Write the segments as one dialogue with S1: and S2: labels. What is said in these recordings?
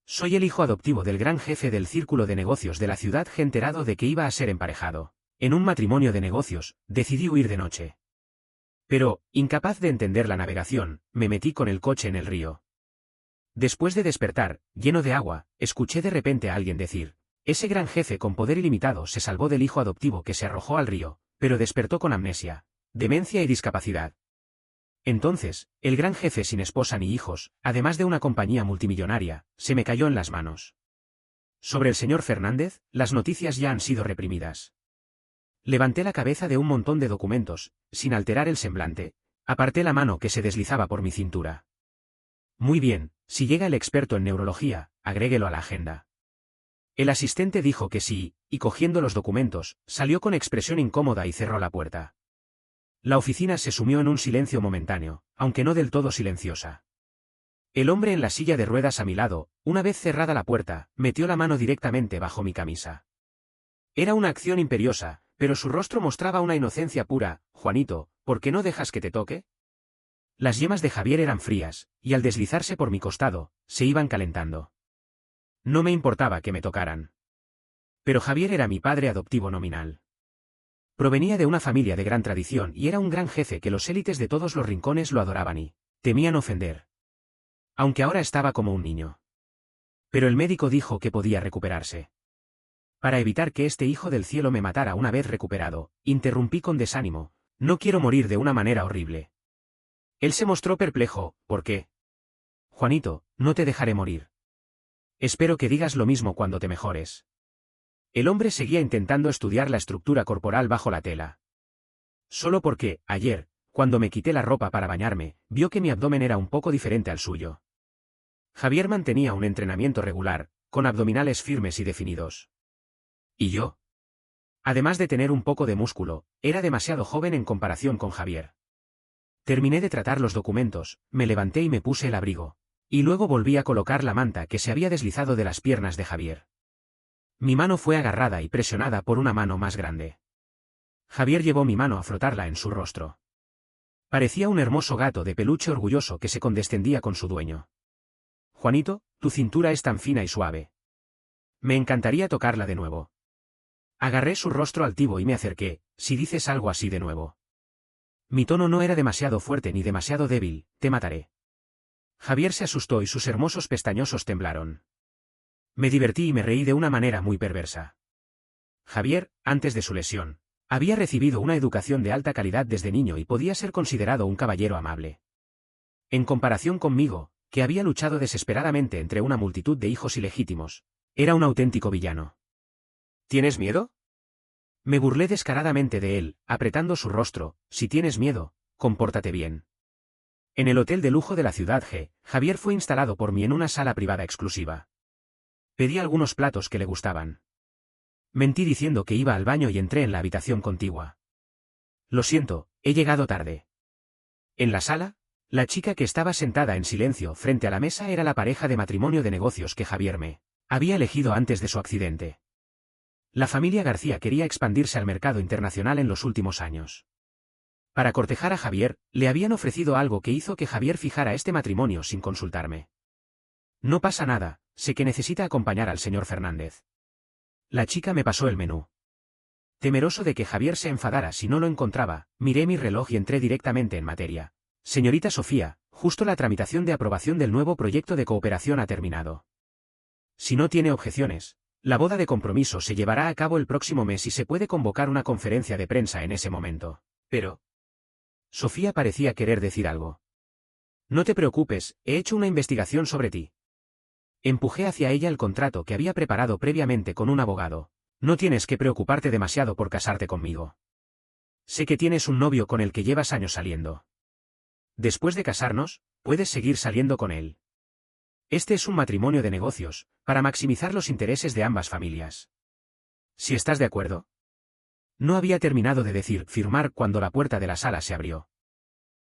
S1: Soy el hijo adoptivo del gran jefe del círculo de negocios de la ciudad, enterado de que iba a ser emparejado en un matrimonio de negocios, decidí huir de noche. Pero, incapaz de entender la navegación, me metí con el coche en el río. Después de despertar, lleno de agua, escuché de repente a alguien decir: ese gran jefe con poder ilimitado se salvó del hijo adoptivo que se arrojó al río, pero despertó con amnesia, demencia y discapacidad. Entonces, el gran jefe sin esposa ni hijos, además de una compañía multimillonaria, se me cayó en las manos. Sobre el señor Fernández, las noticias ya han sido reprimidas. Levanté la cabeza de un montón de documentos, sin alterar el semblante, aparté la mano que se deslizaba por mi cintura. Muy bien, si llega el experto en neurología, agréguelo a la agenda. El asistente dijo que sí, y cogiendo los documentos, salió con expresión incómoda y cerró la puerta. La oficina se sumió en un silencio momentáneo, aunque no del todo silenciosa. El hombre en la silla de ruedas a mi lado, una vez cerrada la puerta, metió la mano directamente bajo mi camisa. Era una acción imperiosa, pero su rostro mostraba una inocencia pura. Juanito, ¿por qué no dejas que te toque? Las yemas de Javier eran frías, y al deslizarse por mi costado, se iban calentando. No me importaba que me tocaran. Pero Javier era mi padre adoptivo nominal. Provenía de una familia de gran tradición y era un gran jefe que los élites de todos los rincones lo adoraban y temían ofender. Aunque ahora estaba como un niño. Pero el médico dijo que podía recuperarse. Para evitar que este hijo del cielo me matara una vez recuperado, interrumpí con desánimo: no quiero morir de una manera horrible. Él se mostró perplejo: ¿por qué? Juanito, no te dejaré morir. Espero que digas lo mismo cuando te mejores. El hombre seguía intentando estudiar la estructura corporal bajo la tela. Solo porque, ayer, cuando me quité la ropa para bañarme, vio que mi abdomen era un poco diferente al suyo. Javier mantenía un entrenamiento regular, con abdominales firmes y definidos. ¿Y yo? Además de tener un poco de músculo, era demasiado joven en comparación con Javier. Terminé de tratar los documentos, me levanté y me puse el abrigo. Y luego volví a colocar la manta que se había deslizado de las piernas de Javier. Mi mano fue agarrada y presionada por una mano más grande. Javier llevó mi mano a frotarla en su rostro. Parecía un hermoso gato de peluche orgulloso que se condescendía con su dueño. Juanito, tu cintura es tan fina y suave. Me encantaría tocarla de nuevo. Agarré su rostro altivo y me acerqué: si dices algo así de nuevo. Mi tono no era demasiado fuerte ni demasiado débil: te mataré. Javier se asustó y sus hermosos pestañosos temblaron. Me divertí y me reí de una manera muy perversa. Javier, antes de su lesión, había recibido una educación de alta calidad desde niño y podía ser considerado un caballero amable. En comparación conmigo, que había luchado desesperadamente entre una multitud de hijos ilegítimos, era un auténtico villano. ¿Tienes miedo? Me burlé descaradamente de él, apretando su rostro: si tienes miedo, compórtate bien. En el hotel de lujo de la ciudad G, Javier fue instalado por mí en una sala privada exclusiva. Pedí algunos platos que le gustaban. Mentí diciendo que iba al baño y entré en la habitación contigua. Lo siento, he llegado tarde. En la sala, la chica que estaba sentada en silencio frente a la mesa era la pareja de matrimonio de negocios que Javier me había elegido antes de su accidente. La familia García quería expandirse al mercado internacional en los últimos años. Para cortejar a Javier, le habían ofrecido algo que hizo que Javier fijara este matrimonio sin consultarme. No pasa nada, sé que necesita acompañar al señor Fernández. La chica me pasó el menú. Temeroso de que Javier se enfadara si no lo encontraba, miré mi reloj y entré directamente en materia. Señorita Sofía, justo la tramitación de aprobación del nuevo proyecto de cooperación ha terminado. Si no tiene objeciones, la boda de compromiso se llevará a cabo el próximo mes y se puede convocar una conferencia de prensa en ese momento. Pero... Sofía parecía querer decir algo. No te preocupes, he hecho una investigación sobre ti. Empujé hacia ella el contrato que había preparado previamente con un abogado. No tienes que preocuparte demasiado por casarte conmigo. Sé que tienes un novio con el que llevas años saliendo. Después de casarnos, puedes seguir saliendo con él. Este es un matrimonio de negocios, para maximizar los intereses de ambas familias. Si estás de acuerdo. No había terminado de decir firmar cuando la puerta de la sala se abrió.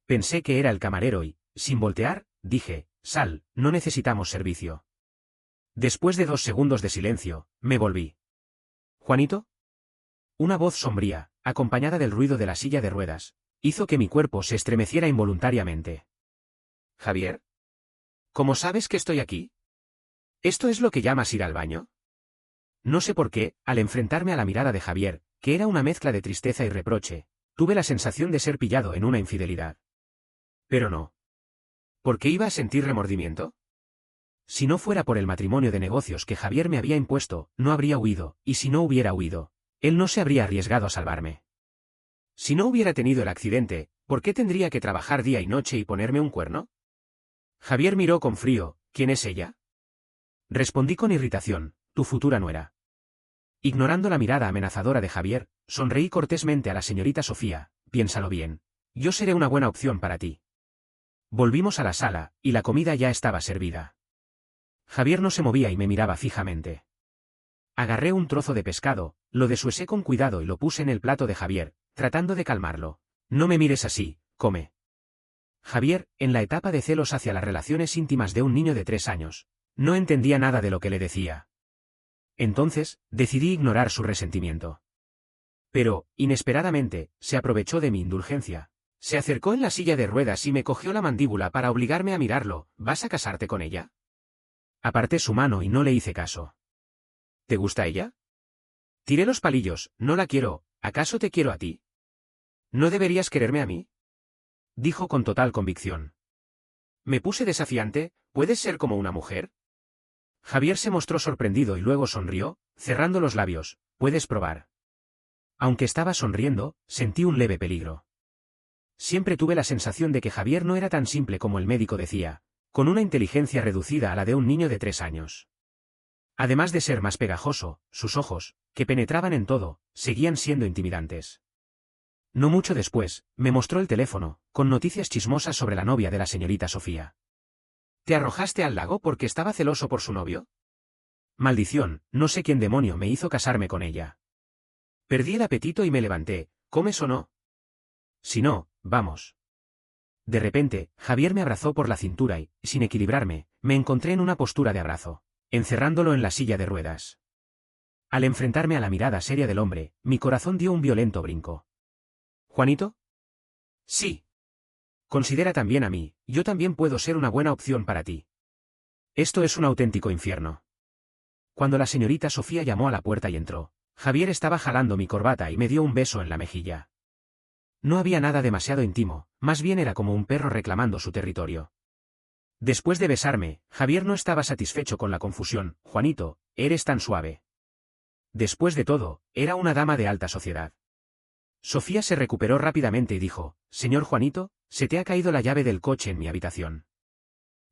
S1: Pensé que era el camarero y, sin voltear, dije: sal, no necesitamos servicio. Después de 2 segundos de silencio, me volví. ¿Juanito? Una voz sombría, acompañada del ruido de la silla de ruedas, hizo que mi cuerpo se estremeciera involuntariamente. ¿Javier? ¿Cómo sabes que estoy aquí? ¿Esto es lo que llamas ir al baño? No sé por qué, al enfrentarme a la mirada de Javier, que era una mezcla de tristeza y reproche, tuve la sensación de ser pillado en una infidelidad. Pero no. ¿Por qué iba a sentir remordimiento? Si no fuera por el matrimonio de negocios que Javier me había impuesto, no habría huido, y si no hubiera huido, él no se habría arriesgado a salvarme. Si no hubiera tenido el accidente, ¿por qué tendría que trabajar día y noche y ponerme un cuerno? Javier miró con frío. ¿Quién es ella? Respondí con irritación, tu futura nuera. Ignorando la mirada amenazadora de Javier, sonreí cortésmente a la señorita Sofía. Piénsalo bien. Yo seré una buena opción para ti. Volvimos a la sala, y la comida ya estaba servida. Javier no se movía y me miraba fijamente. Agarré un trozo de pescado, lo deshuesé con cuidado y lo puse en el plato de Javier, tratando de calmarlo. No me mires así, come. Javier, en la etapa de celos hacia las relaciones íntimas de un niño de 3 años, no entendía nada de lo que le decía. Entonces, decidí ignorar su resentimiento. Pero, inesperadamente, se aprovechó de mi indulgencia. Se acercó en la silla de ruedas y me cogió la mandíbula para obligarme a mirarlo. ¿Vas a casarte con ella? Aparté su mano y no le hice caso. ¿Te gusta ella? Tiré los palillos. No la quiero. ¿Acaso te quiero a ti? ¿No deberías quererme a mí? Dijo con total convicción. Me puse desafiante. ¿Puedes ser como una mujer? Javier se mostró sorprendido y luego sonrió, cerrando los labios. Puedes probar. Aunque estaba sonriendo, sentí un leve peligro. Siempre tuve la sensación de que Javier no era tan simple como el médico decía, con una inteligencia reducida a la de un niño de 3 años. Además de ser más pegajoso, sus ojos, que penetraban en todo, seguían siendo intimidantes. No mucho después, me mostró el teléfono, con noticias chismosas sobre la novia de la señorita Sofía. ¿Te arrojaste al lago porque estaba celoso por su novio? Maldición, no sé quién demonio me hizo casarme con ella. Perdí el apetito y me levanté. ¿Comes o no? Si no, vamos. De repente, Javier me abrazó por la cintura y, sin equilibrarme, me encontré en una postura de abrazo, encerrándolo en la silla de ruedas. Al enfrentarme a la mirada seria del hombre, mi corazón dio un violento brinco. ¿Juanito? Sí. Considera también a mí, yo también puedo ser una buena opción para ti. Esto es un auténtico infierno. Cuando la señorita Sofía llamó a la puerta y entró, Javier estaba jalando mi corbata y me dio un beso en la mejilla. No había nada demasiado íntimo, más bien era como un perro reclamando su territorio. Después de besarme, Javier no estaba satisfecho con la confusión. Juanito, eres tan suave. Después de todo, era una dama de alta sociedad. Sofía se recuperó rápidamente y dijo, señor Juanito, se te ha caído la llave del coche en mi habitación.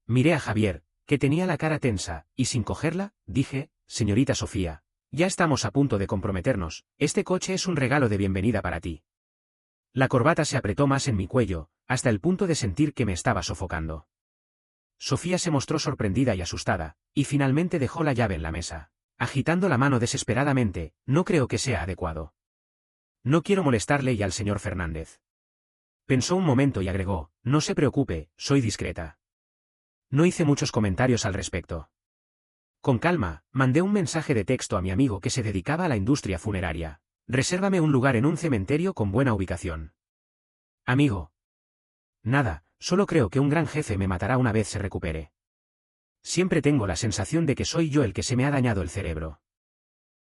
S1: Miré a Javier, que tenía la cara tensa, y sin cogerla, dije, señorita Sofía, ya estamos a punto de comprometernos, este coche es un regalo de bienvenida para ti. La corbata se apretó más en mi cuello, hasta el punto de sentir que me estaba sofocando. Sofía se mostró sorprendida y asustada, y finalmente dejó la llave en la mesa, agitando la mano desesperadamente. No creo que sea adecuado. No quiero molestarle y al señor Fernández. Pensó un momento y agregó, no se preocupe, soy discreta. No hice muchos comentarios al respecto. Con calma, mandé un mensaje de texto a mi amigo que se dedicaba a la industria funeraria. Resérvame un lugar en un cementerio con buena ubicación. Amigo. Nada, solo creo que un gran jefe me matará una vez se recupere. Siempre tengo la sensación de que soy yo el que se me ha dañado el cerebro.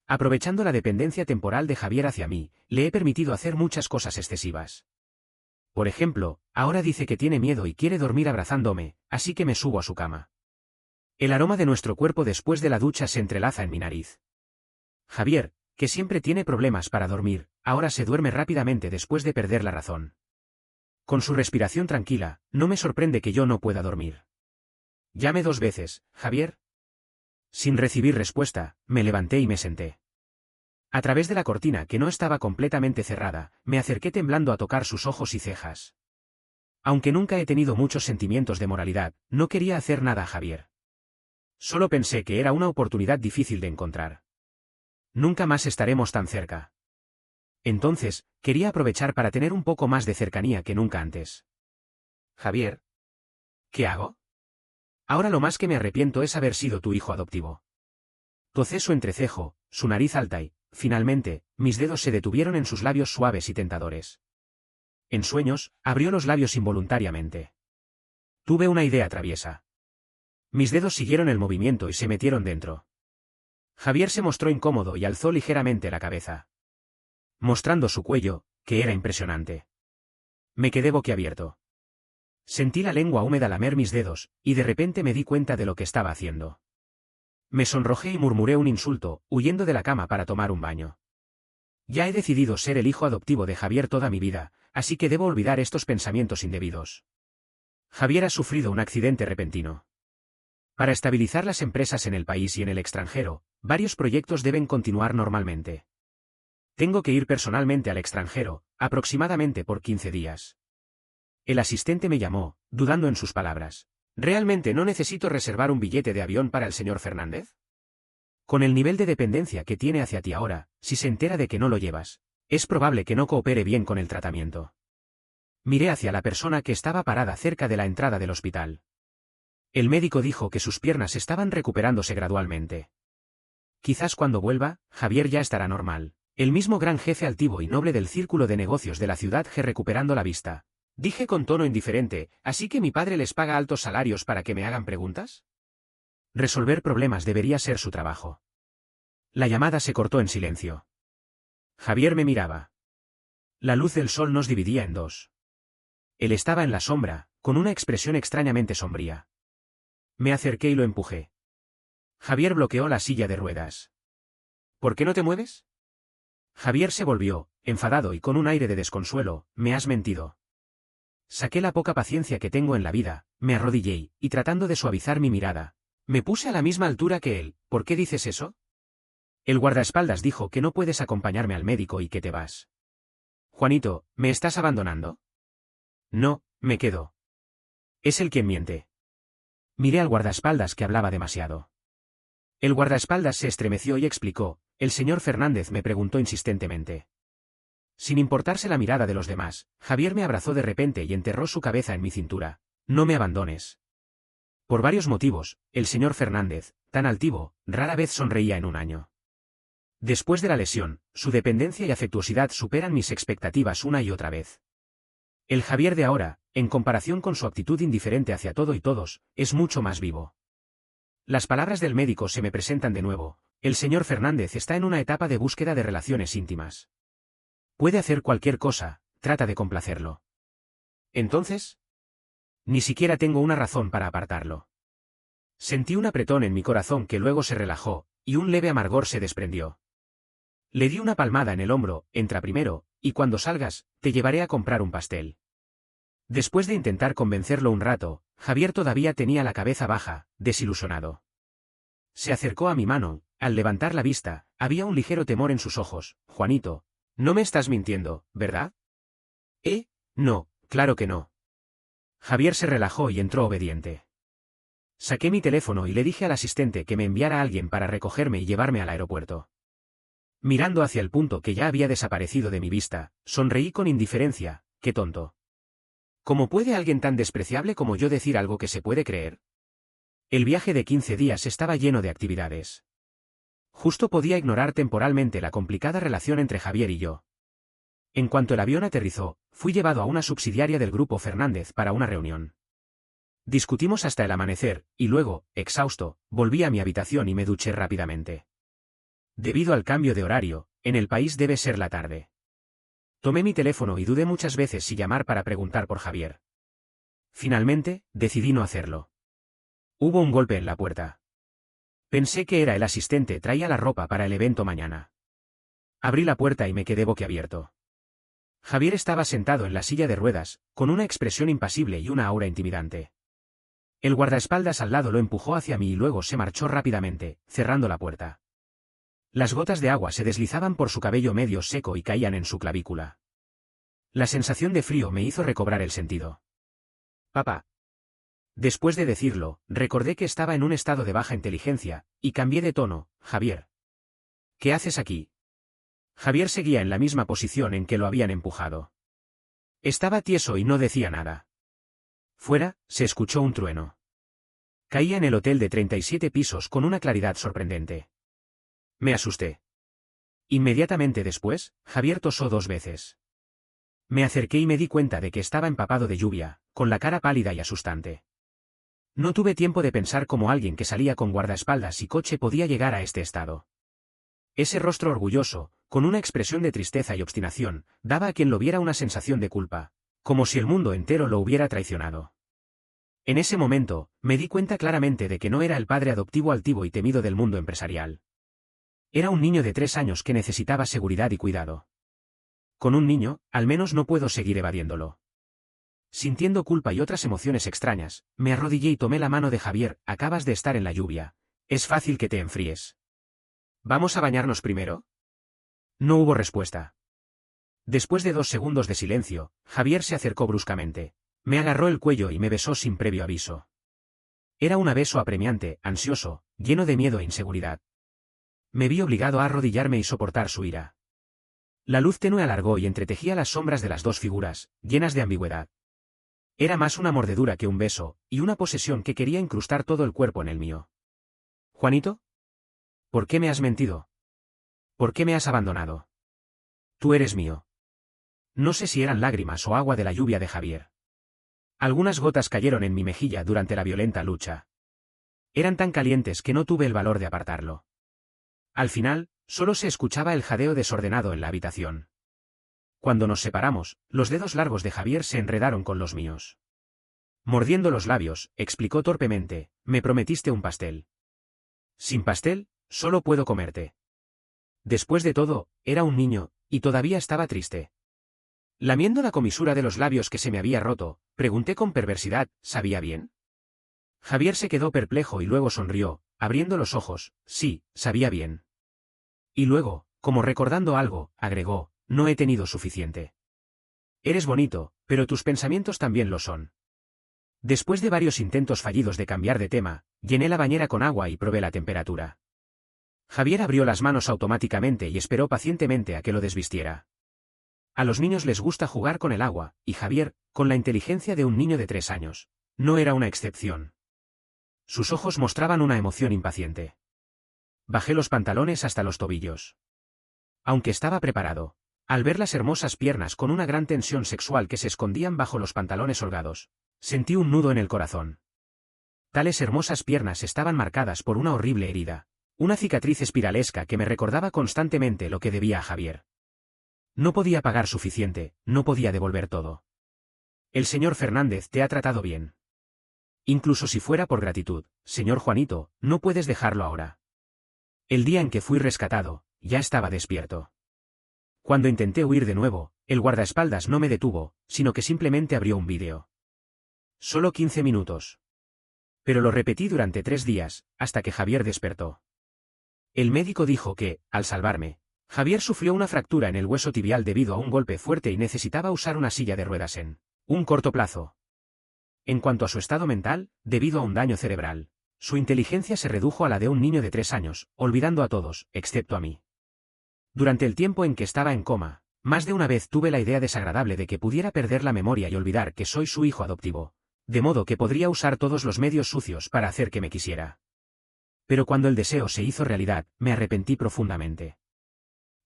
S1: Aprovechando la dependencia temporal de Javier hacia mí, le he permitido hacer muchas cosas excesivas. Por ejemplo, ahora dice que tiene miedo y quiere dormir abrazándome, así que me subo a su cama. El aroma de nuestro cuerpo después de la ducha se entrelaza en mi nariz. Javier, que siempre tiene problemas para dormir, ahora se duerme rápidamente después de perder la razón. Con su respiración tranquila, no me sorprende que yo no pueda dormir. Llame 2 veces, Javier. Sin recibir respuesta, me levanté y me senté. A través de la cortina que no estaba completamente cerrada, me acerqué temblando a tocar sus ojos y cejas. Aunque nunca he tenido muchos sentimientos de moralidad, no quería hacer nada a Javier. Solo pensé que era una oportunidad difícil de encontrar. Nunca más estaremos tan cerca. Entonces, quería aprovechar para tener un poco más de cercanía que nunca antes. Javier. ¿Qué hago? Ahora lo más que me arrepiento es haber sido tu hijo adoptivo. Tocé su entrecejo, su nariz alta y, finalmente, mis dedos se detuvieron en sus labios suaves y tentadores. En sueños, abrió los labios involuntariamente. Tuve una idea traviesa. Mis dedos siguieron el movimiento y se metieron dentro. Javier se mostró incómodo y alzó ligeramente la cabeza, mostrando su cuello, que era impresionante. Me quedé boquiabierto. Sentí la lengua húmeda lamer mis dedos, y de repente me di cuenta de lo que estaba haciendo. Me sonrojé y murmuré un insulto, huyendo de la cama para tomar un baño. Ya he decidido ser el hijo adoptivo de Javier toda mi vida, así que debo olvidar estos pensamientos indebidos. Javier ha sufrido un accidente repentino. Para estabilizar las empresas en el país y en el extranjero, varios proyectos deben continuar normalmente. Tengo que ir personalmente al extranjero, aproximadamente por 15 días. El asistente me llamó, dudando en sus palabras. ¿Realmente no necesito reservar un billete de avión para el señor Fernández? Con el nivel de dependencia que tiene hacia ti ahora, si se entera de que no lo llevas, es probable que no coopere bien con el tratamiento. Miré hacia la persona que estaba parada cerca de la entrada del hospital. El médico dijo que sus piernas estaban recuperándose gradualmente. Quizás cuando vuelva, Javier ya estará normal. El mismo gran jefe altivo y noble del círculo de negocios de la ciudad G recuperando la vista. Dije con tono indiferente, ¿así que mi padre les paga altos salarios para que me hagan preguntas? Resolver problemas debería ser su trabajo. La llamada se cortó en silencio. Javier me miraba. La luz del sol nos dividía en dos. Él estaba en la sombra, con una expresión extrañamente sombría. Me acerqué y lo empujé. Javier bloqueó la silla de ruedas. ¿Por qué no te mueves? Javier se volvió, enfadado y con un aire de desconsuelo, me has mentido. Saqué la poca paciencia que tengo en la vida, me arrodillé, y tratando de suavizar mi mirada, me puse a la misma altura que él. ¿Por qué dices eso? El guardaespaldas dijo que no puedes acompañarme al médico y que te vas. Juanito, ¿me estás abandonando? No, me quedo. Es él quien miente. Miré al guardaespaldas que hablaba demasiado. El guardaespaldas se estremeció y explicó, el señor Fernández me preguntó insistentemente. Sin importarse la mirada de los demás, Javier me abrazó de repente y enterró su cabeza en mi cintura. No me abandones. Por varios motivos, el señor Fernández, tan altivo, rara vez sonreía en un año. Después de la lesión, su dependencia y afectuosidad superan mis expectativas una y otra vez. El Javier de ahora, en comparación con su actitud indiferente hacia todo y todos, es mucho más vivo. Las palabras del médico se me presentan de nuevo. El señor Fernández está en una etapa de búsqueda de relaciones íntimas. Puede hacer cualquier cosa, trata de complacerlo. Entonces, ni siquiera tengo una razón para apartarlo. Sentí un apretón en mi corazón que luego se relajó, y un leve amargor se desprendió. Le di una palmada en el hombro, entra primero, y cuando salgas, te llevaré a comprar un pastel. Después de intentar convencerlo un rato, Javier todavía tenía la cabeza baja, desilusionado. Se acercó a mi mano, al levantar la vista, había un ligero temor en sus ojos. Juanito, no me estás mintiendo, ¿verdad? No, claro que no. Javier se relajó y entró obediente. Saqué mi teléfono y le dije al asistente que me enviara a alguien para recogerme y llevarme al aeropuerto. Mirando hacia el punto que ya había desaparecido de mi vista, sonreí con indiferencia. Qué tonto. ¿Cómo puede alguien tan despreciable como yo decir algo que se puede creer? El viaje de 15 días estaba lleno de actividades. Justo podía ignorar temporalmente la complicada relación entre Javier y yo. En cuanto el avión aterrizó, fui llevado a una subsidiaria del grupo Fernández para una reunión. Discutimos hasta el amanecer, y luego, exhausto, volví a mi habitación y me duché rápidamente. Debido al cambio de horario, en el país debe ser la tarde. Tomé mi teléfono y dudé muchas veces si llamar para preguntar por Javier. Finalmente, decidí no hacerlo. Hubo un golpe en la puerta. Pensé que era el asistente, traía la ropa para el evento mañana. Abrí la puerta y me quedé boquiabierto. Javier estaba sentado en la silla de ruedas, con una expresión impasible y una aura intimidante. El guardaespaldas al lado lo empujó hacia mí y luego se marchó rápidamente, cerrando la puerta. Las gotas de agua se deslizaban por su cabello medio seco y caían en su clavícula. La sensación de frío me hizo recobrar el sentido. Papá. Después de decirlo, recordé que estaba en un estado de baja inteligencia, y cambié de tono. Javier. ¿Qué haces aquí? Javier seguía en la misma posición en que lo habían empujado. Estaba tieso y no decía nada. Fuera, se escuchó un trueno. Caía en el hotel de 37 pisos con una claridad sorprendente. Me asusté. Inmediatamente después, Javier tosó 2 veces. Me acerqué y me di cuenta de que estaba empapado de lluvia, con la cara pálida y asustante. No tuve tiempo de pensar cómo alguien que salía con guardaespaldas y coche podía llegar a este estado. Ese rostro orgulloso, con una expresión de tristeza y obstinación, daba a quien lo viera una sensación de culpa, como si el mundo entero lo hubiera traicionado. En ese momento, me di cuenta claramente de que no era el padre adoptivo altivo y temido del mundo empresarial. Era un niño de 3 años que necesitaba seguridad y cuidado. Con un niño, al menos no puedo seguir evadiéndolo. Sintiendo culpa y otras emociones extrañas, me arrodillé y tomé la mano de Javier. Acabas de estar en la lluvia. Es fácil que te enfríes. ¿Vamos a bañarnos primero? No hubo respuesta. Después de 2 segundos de silencio, Javier se acercó bruscamente. Me agarró el cuello y me besó sin previo aviso. Era un beso apremiante, ansioso, lleno de miedo e inseguridad. Me vi obligado a arrodillarme y soportar su ira. La luz tenue alargó y entretejía las sombras de las dos figuras, llenas de ambigüedad. Era más una mordedura que un beso, y una posesión que quería incrustar todo el cuerpo en el mío. ¿Juanito? ¿Por qué me has mentido? ¿Por qué me has abandonado? Tú eres mío. No sé si eran lágrimas o agua de la lluvia de Javier. Algunas gotas cayeron en mi mejilla durante la violenta lucha. Eran tan calientes que no tuve el valor de apartarlo. Al final, solo se escuchaba el jadeo desordenado en la habitación. Cuando nos separamos, los dedos largos de Javier se enredaron con los míos. Mordiendo los labios, explicó torpemente, me prometiste un pastel. Sin pastel, solo puedo comerte. Después de todo, era un niño, y todavía estaba triste. Lamiendo la comisura de los labios que se me había roto, pregunté con perversidad, ¿sabía bien? Javier se quedó perplejo y luego sonrió, abriendo los ojos, sí, sabía bien. Y luego, como recordando algo, agregó, no he tenido suficiente. Eres bonito, pero tus pensamientos también lo son. Después de varios intentos fallidos de cambiar de tema, llené la bañera con agua y probé la temperatura. Javier abrió las manos automáticamente y esperó pacientemente a que lo desvistiera. A los niños les gusta jugar con el agua, y Javier, con la inteligencia de un niño de 3 años, no era una excepción. Sus ojos mostraban una emoción impaciente. Bajé los pantalones hasta los tobillos. Aunque estaba preparado, al ver las hermosas piernas con una gran tensión sexual que se escondían bajo los pantalones holgados, sentí un nudo en el corazón. Tales hermosas piernas estaban marcadas por una horrible herida, una cicatriz espiralesca que me recordaba constantemente lo que debía a Javier. No podía pagar suficiente, no podía devolver todo. El señor Fernández te ha tratado bien. Incluso si fuera por gratitud, señor Juanito, no puedes dejarlo ahora. El día en que fui rescatado, ya estaba despierto. Cuando intenté huir de nuevo, el guardaespaldas no me detuvo, sino que simplemente abrió un vídeo. Solo 15 minutos. Pero lo repetí durante 3 días, hasta que Javier despertó. El médico dijo que, al salvarme, Javier sufrió una fractura en el hueso tibial debido a un golpe fuerte y necesitaba usar una silla de ruedas en un corto plazo. En cuanto a su estado mental, debido a un daño cerebral, su inteligencia se redujo a la de un niño de 3 años, olvidando a todos, excepto a mí. Durante el tiempo en que estaba en coma, más de una vez tuve la idea desagradable de que pudiera perder la memoria y olvidar que soy su hijo adoptivo, de modo que podría usar todos los medios sucios para hacer que me quisiera. Pero cuando el deseo se hizo realidad, me arrepentí profundamente.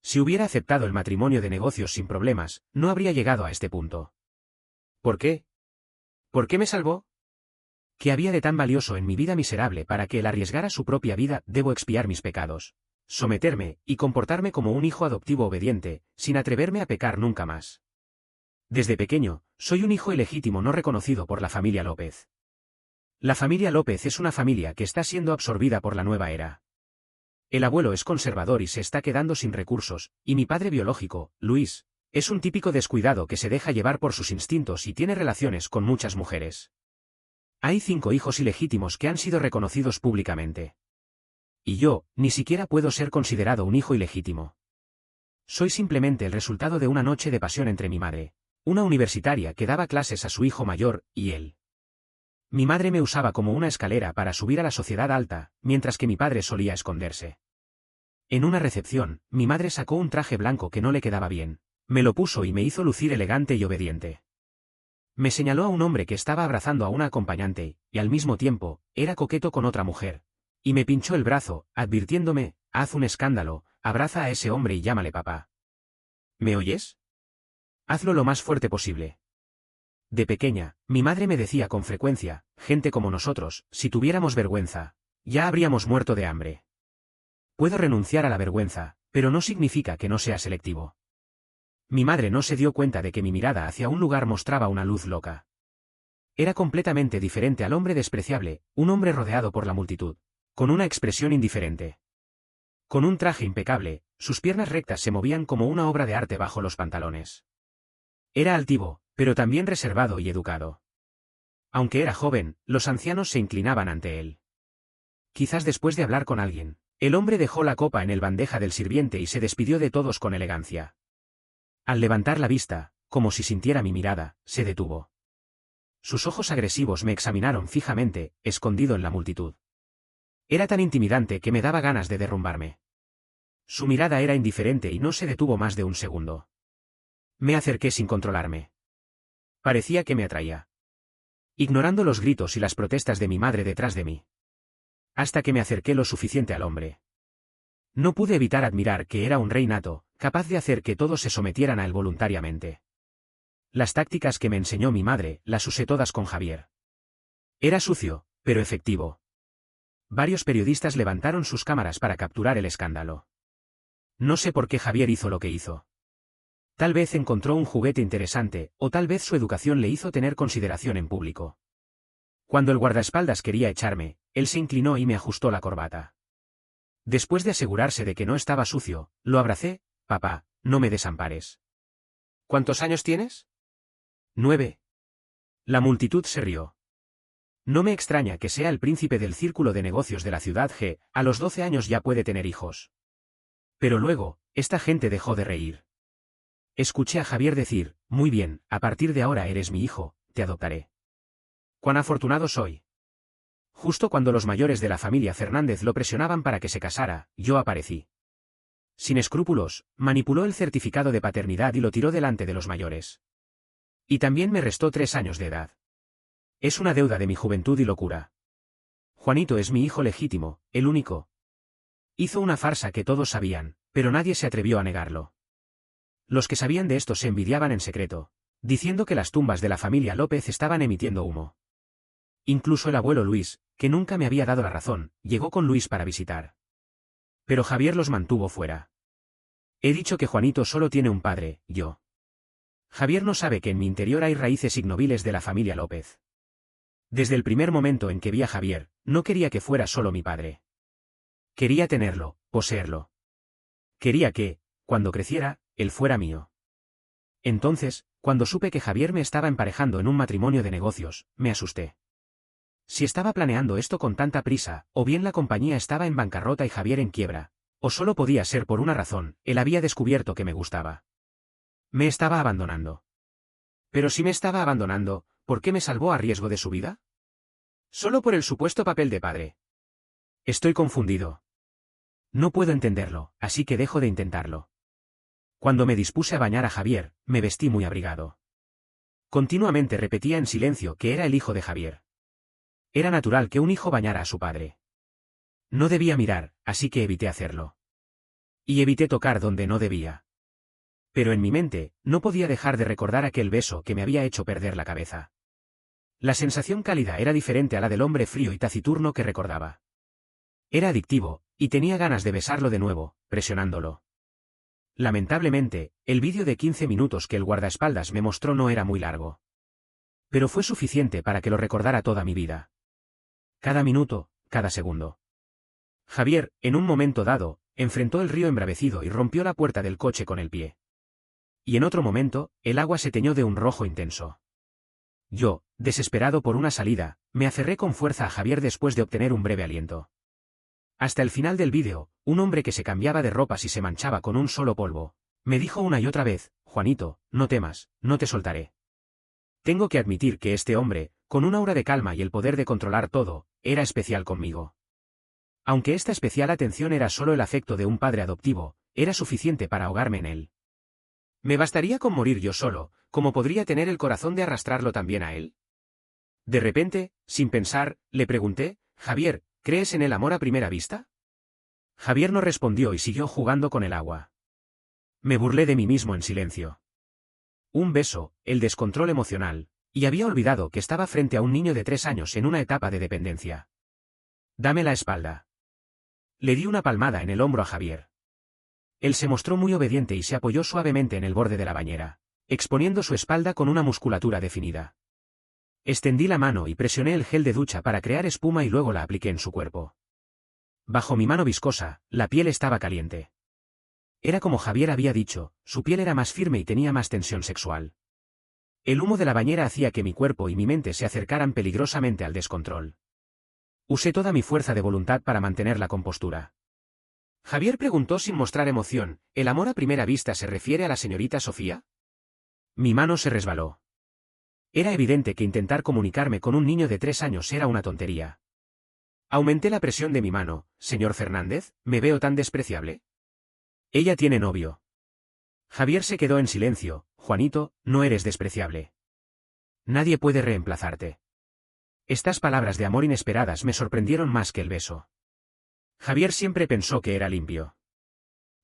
S1: Si hubiera aceptado el matrimonio de negocios sin problemas, no habría llegado a este punto. ¿Por qué? ¿Por qué me salvó? ¿Qué había de tan valioso en mi vida miserable para que él arriesgara su propia vida? Debo expiar mis pecados, someterme y comportarme como un hijo adoptivo obediente, sin atreverme a pecar nunca más. Desde pequeño, soy un hijo ilegítimo no reconocido por la familia López. La familia López es una familia que está siendo absorbida por la nueva era. El abuelo es conservador y se está quedando sin recursos, y mi padre biológico, Luis, es un típico descuidado que se deja llevar por sus instintos y tiene relaciones con muchas mujeres. Hay 5 hijos ilegítimos que han sido reconocidos públicamente. Y yo, ni siquiera puedo ser considerado un hijo ilegítimo. Soy simplemente el resultado de una noche de pasión entre mi madre, una universitaria que daba clases a su hijo mayor, y él. Mi madre me usaba como una escalera para subir a la sociedad alta, mientras que mi padre solía esconderse. En una recepción, mi madre sacó un traje blanco que no le quedaba bien, me lo puso y me hizo lucir elegante y obediente. Me señaló a un hombre que estaba abrazando a una acompañante, y al mismo tiempo, era coqueto con otra mujer, y me pinchó el brazo, advirtiéndome, haz un escándalo, abraza a ese hombre y llámale papá. ¿Me oyes? Hazlo lo más fuerte posible. De pequeña, mi madre me decía con frecuencia, gente como nosotros, si tuviéramos vergüenza, ya habríamos muerto de hambre. Puedo renunciar a la vergüenza, pero no significa que no sea selectivo. Mi madre no se dio cuenta de que mi mirada hacia un lugar mostraba una luz loca. Era completamente diferente al hombre despreciable, un hombre rodeado por la multitud, con una expresión indiferente. Con un traje impecable, sus piernas rectas se movían como una obra de arte bajo los pantalones. Era altivo, pero también reservado y educado. Aunque era joven, los ancianos se inclinaban ante él. Quizás después de hablar con alguien, el hombre dejó la copa en el bandeja del sirviente y se despidió de todos con elegancia. Al levantar la vista, como si sintiera mi mirada, se detuvo. Sus ojos agresivos me examinaron fijamente, escondido en la multitud. Era tan intimidante que me daba ganas de derrumbarme. Su mirada era indiferente y no se detuvo más de un segundo. Me acerqué sin controlarme. Parecía que me atraía. Ignorando los gritos y las protestas de mi madre detrás de mí. Hasta que me acerqué lo suficiente al hombre. No pude evitar admirar que era un rey nato, capaz de hacer que todos se sometieran a él voluntariamente. Las tácticas que me enseñó mi madre, las usé todas con Javier. Era sucio, pero efectivo. Varios periodistas levantaron sus cámaras para capturar el escándalo. No sé por qué Javier hizo lo que hizo. Tal vez encontró un juguete interesante, o tal vez su educación le hizo tener consideración en público. Cuando el guardaespaldas quería echarme, él se inclinó y me ajustó la corbata. Después de asegurarse de que no estaba sucio, lo abracé. Papá, no me desampares.
S2: ¿Cuántos años tienes?
S1: 9. La multitud se rió. No me extraña que sea el príncipe del círculo de negocios de la ciudad G, a los 12 años ya puede tener hijos. Pero luego, esta gente dejó de reír. Escuché a Javier decir, muy bien, a partir de ahora eres mi hijo, te adoptaré. ¡Cuán afortunado soy! Justo cuando los mayores de la familia Fernández lo presionaban para que se casara, yo aparecí. Sin escrúpulos, manipuló el certificado de paternidad y lo tiró delante de los mayores. Y también me restó 3 años de edad. Es una deuda de mi juventud y locura. Juanito es mi hijo legítimo, el único. Hizo una farsa que todos sabían, pero nadie se atrevió a negarlo. Los que sabían de esto se envidiaban en secreto, diciendo que las tumbas de la familia López estaban emitiendo humo. Incluso el abuelo Luis, que nunca me había dado la razón, llegó con Luis para visitar. Pero Javier los mantuvo fuera. He dicho que Juanito solo tiene un padre, yo. Javier no sabe que en mi interior hay raíces ignobiles de la familia López. Desde el primer momento en que vi a Javier, no quería que fuera solo mi padre. Quería tenerlo, poseerlo. Quería que, cuando creciera, él fuera mío. Entonces, cuando supe que Javier me estaba emparejando en un matrimonio de negocios, me asusté. Si estaba planeando esto con tanta prisa, o bien la compañía estaba en bancarrota y Javier en quiebra, o solo podía ser por una razón, él había descubierto que me gustaba. Me estaba abandonando. Pero si me estaba abandonando, ¿por qué me salvó a riesgo de su vida? Solo por el supuesto papel de padre. Estoy confundido. No puedo entenderlo, así que dejo de intentarlo. Cuando me dispuse a bañar a Javier, me vestí muy abrigado. Continuamente repetía en silencio que era el hijo de Javier. Era natural que un hijo bañara a su padre. No debía mirar, así que evité hacerlo. Y evité tocar donde no debía. Pero en mi mente, no podía dejar de recordar aquel beso que me había hecho perder la cabeza. La sensación cálida era diferente a la del hombre frío y taciturno que recordaba. Era adictivo, y tenía ganas de besarlo de nuevo, presionándolo. Lamentablemente, el vídeo de 15 minutos que el guardaespaldas me mostró no era muy largo. Pero fue suficiente para que lo recordara toda mi vida. Cada minuto, cada segundo. Javier, en un momento dado, enfrentó el río embravecido y rompió la puerta del coche con el pie. Y en otro momento, el agua se teñó de un rojo intenso. Yo, desesperado por una salida, me aferré con fuerza a Javier después de obtener un breve aliento. Hasta el final del vídeo, un hombre que se cambiaba de ropas y se manchaba con un solo polvo, me dijo una y otra vez, Juanito, no temas, no te soltaré. Tengo que admitir que este hombre, con un aura de calma y el poder de controlar todo, era especial conmigo. Aunque esta especial atención era solo el afecto de un padre adoptivo, era suficiente para ahogarme en él. ¿Me bastaría con morir yo solo, como podría tener el corazón de arrastrarlo también a él? De repente, sin pensar, le pregunté, Javier, ¿crees en el amor a primera vista? Javier no respondió y siguió jugando con el agua. Me burlé de mí mismo en silencio. Un beso, el descontrol emocional, Y había olvidado que estaba frente a un niño de 3 años en una etapa de dependencia. Dame la espalda. Le di una palmada en el hombro a Javier. Él se mostró muy obediente y se apoyó suavemente en el borde de la bañera, exponiendo su espalda con una musculatura definida. Extendí la mano y presioné el gel de ducha para crear espuma y luego la apliqué en su cuerpo. Bajo mi mano viscosa, la piel estaba caliente. Era como Javier había dicho, su piel era más firme y tenía más tensión sexual. El humo de la bañera hacía que mi cuerpo y mi mente se acercaran peligrosamente al descontrol. Usé toda mi fuerza de voluntad para mantener la compostura. Javier preguntó sin mostrar emoción, ¿el amor a primera vista se refiere a la señorita Sofía? Mi mano se resbaló. Era evidente que intentar comunicarme con un niño de 3 años era una tontería. Aumenté la presión de mi mano. Señor Fernández, ¿me veo tan despreciable? Ella tiene novio. Javier se quedó en silencio. Juanito, no eres despreciable. Nadie puede reemplazarte. Estas palabras de amor inesperadas me sorprendieron más que el beso. Javier siempre pensó que era limpio.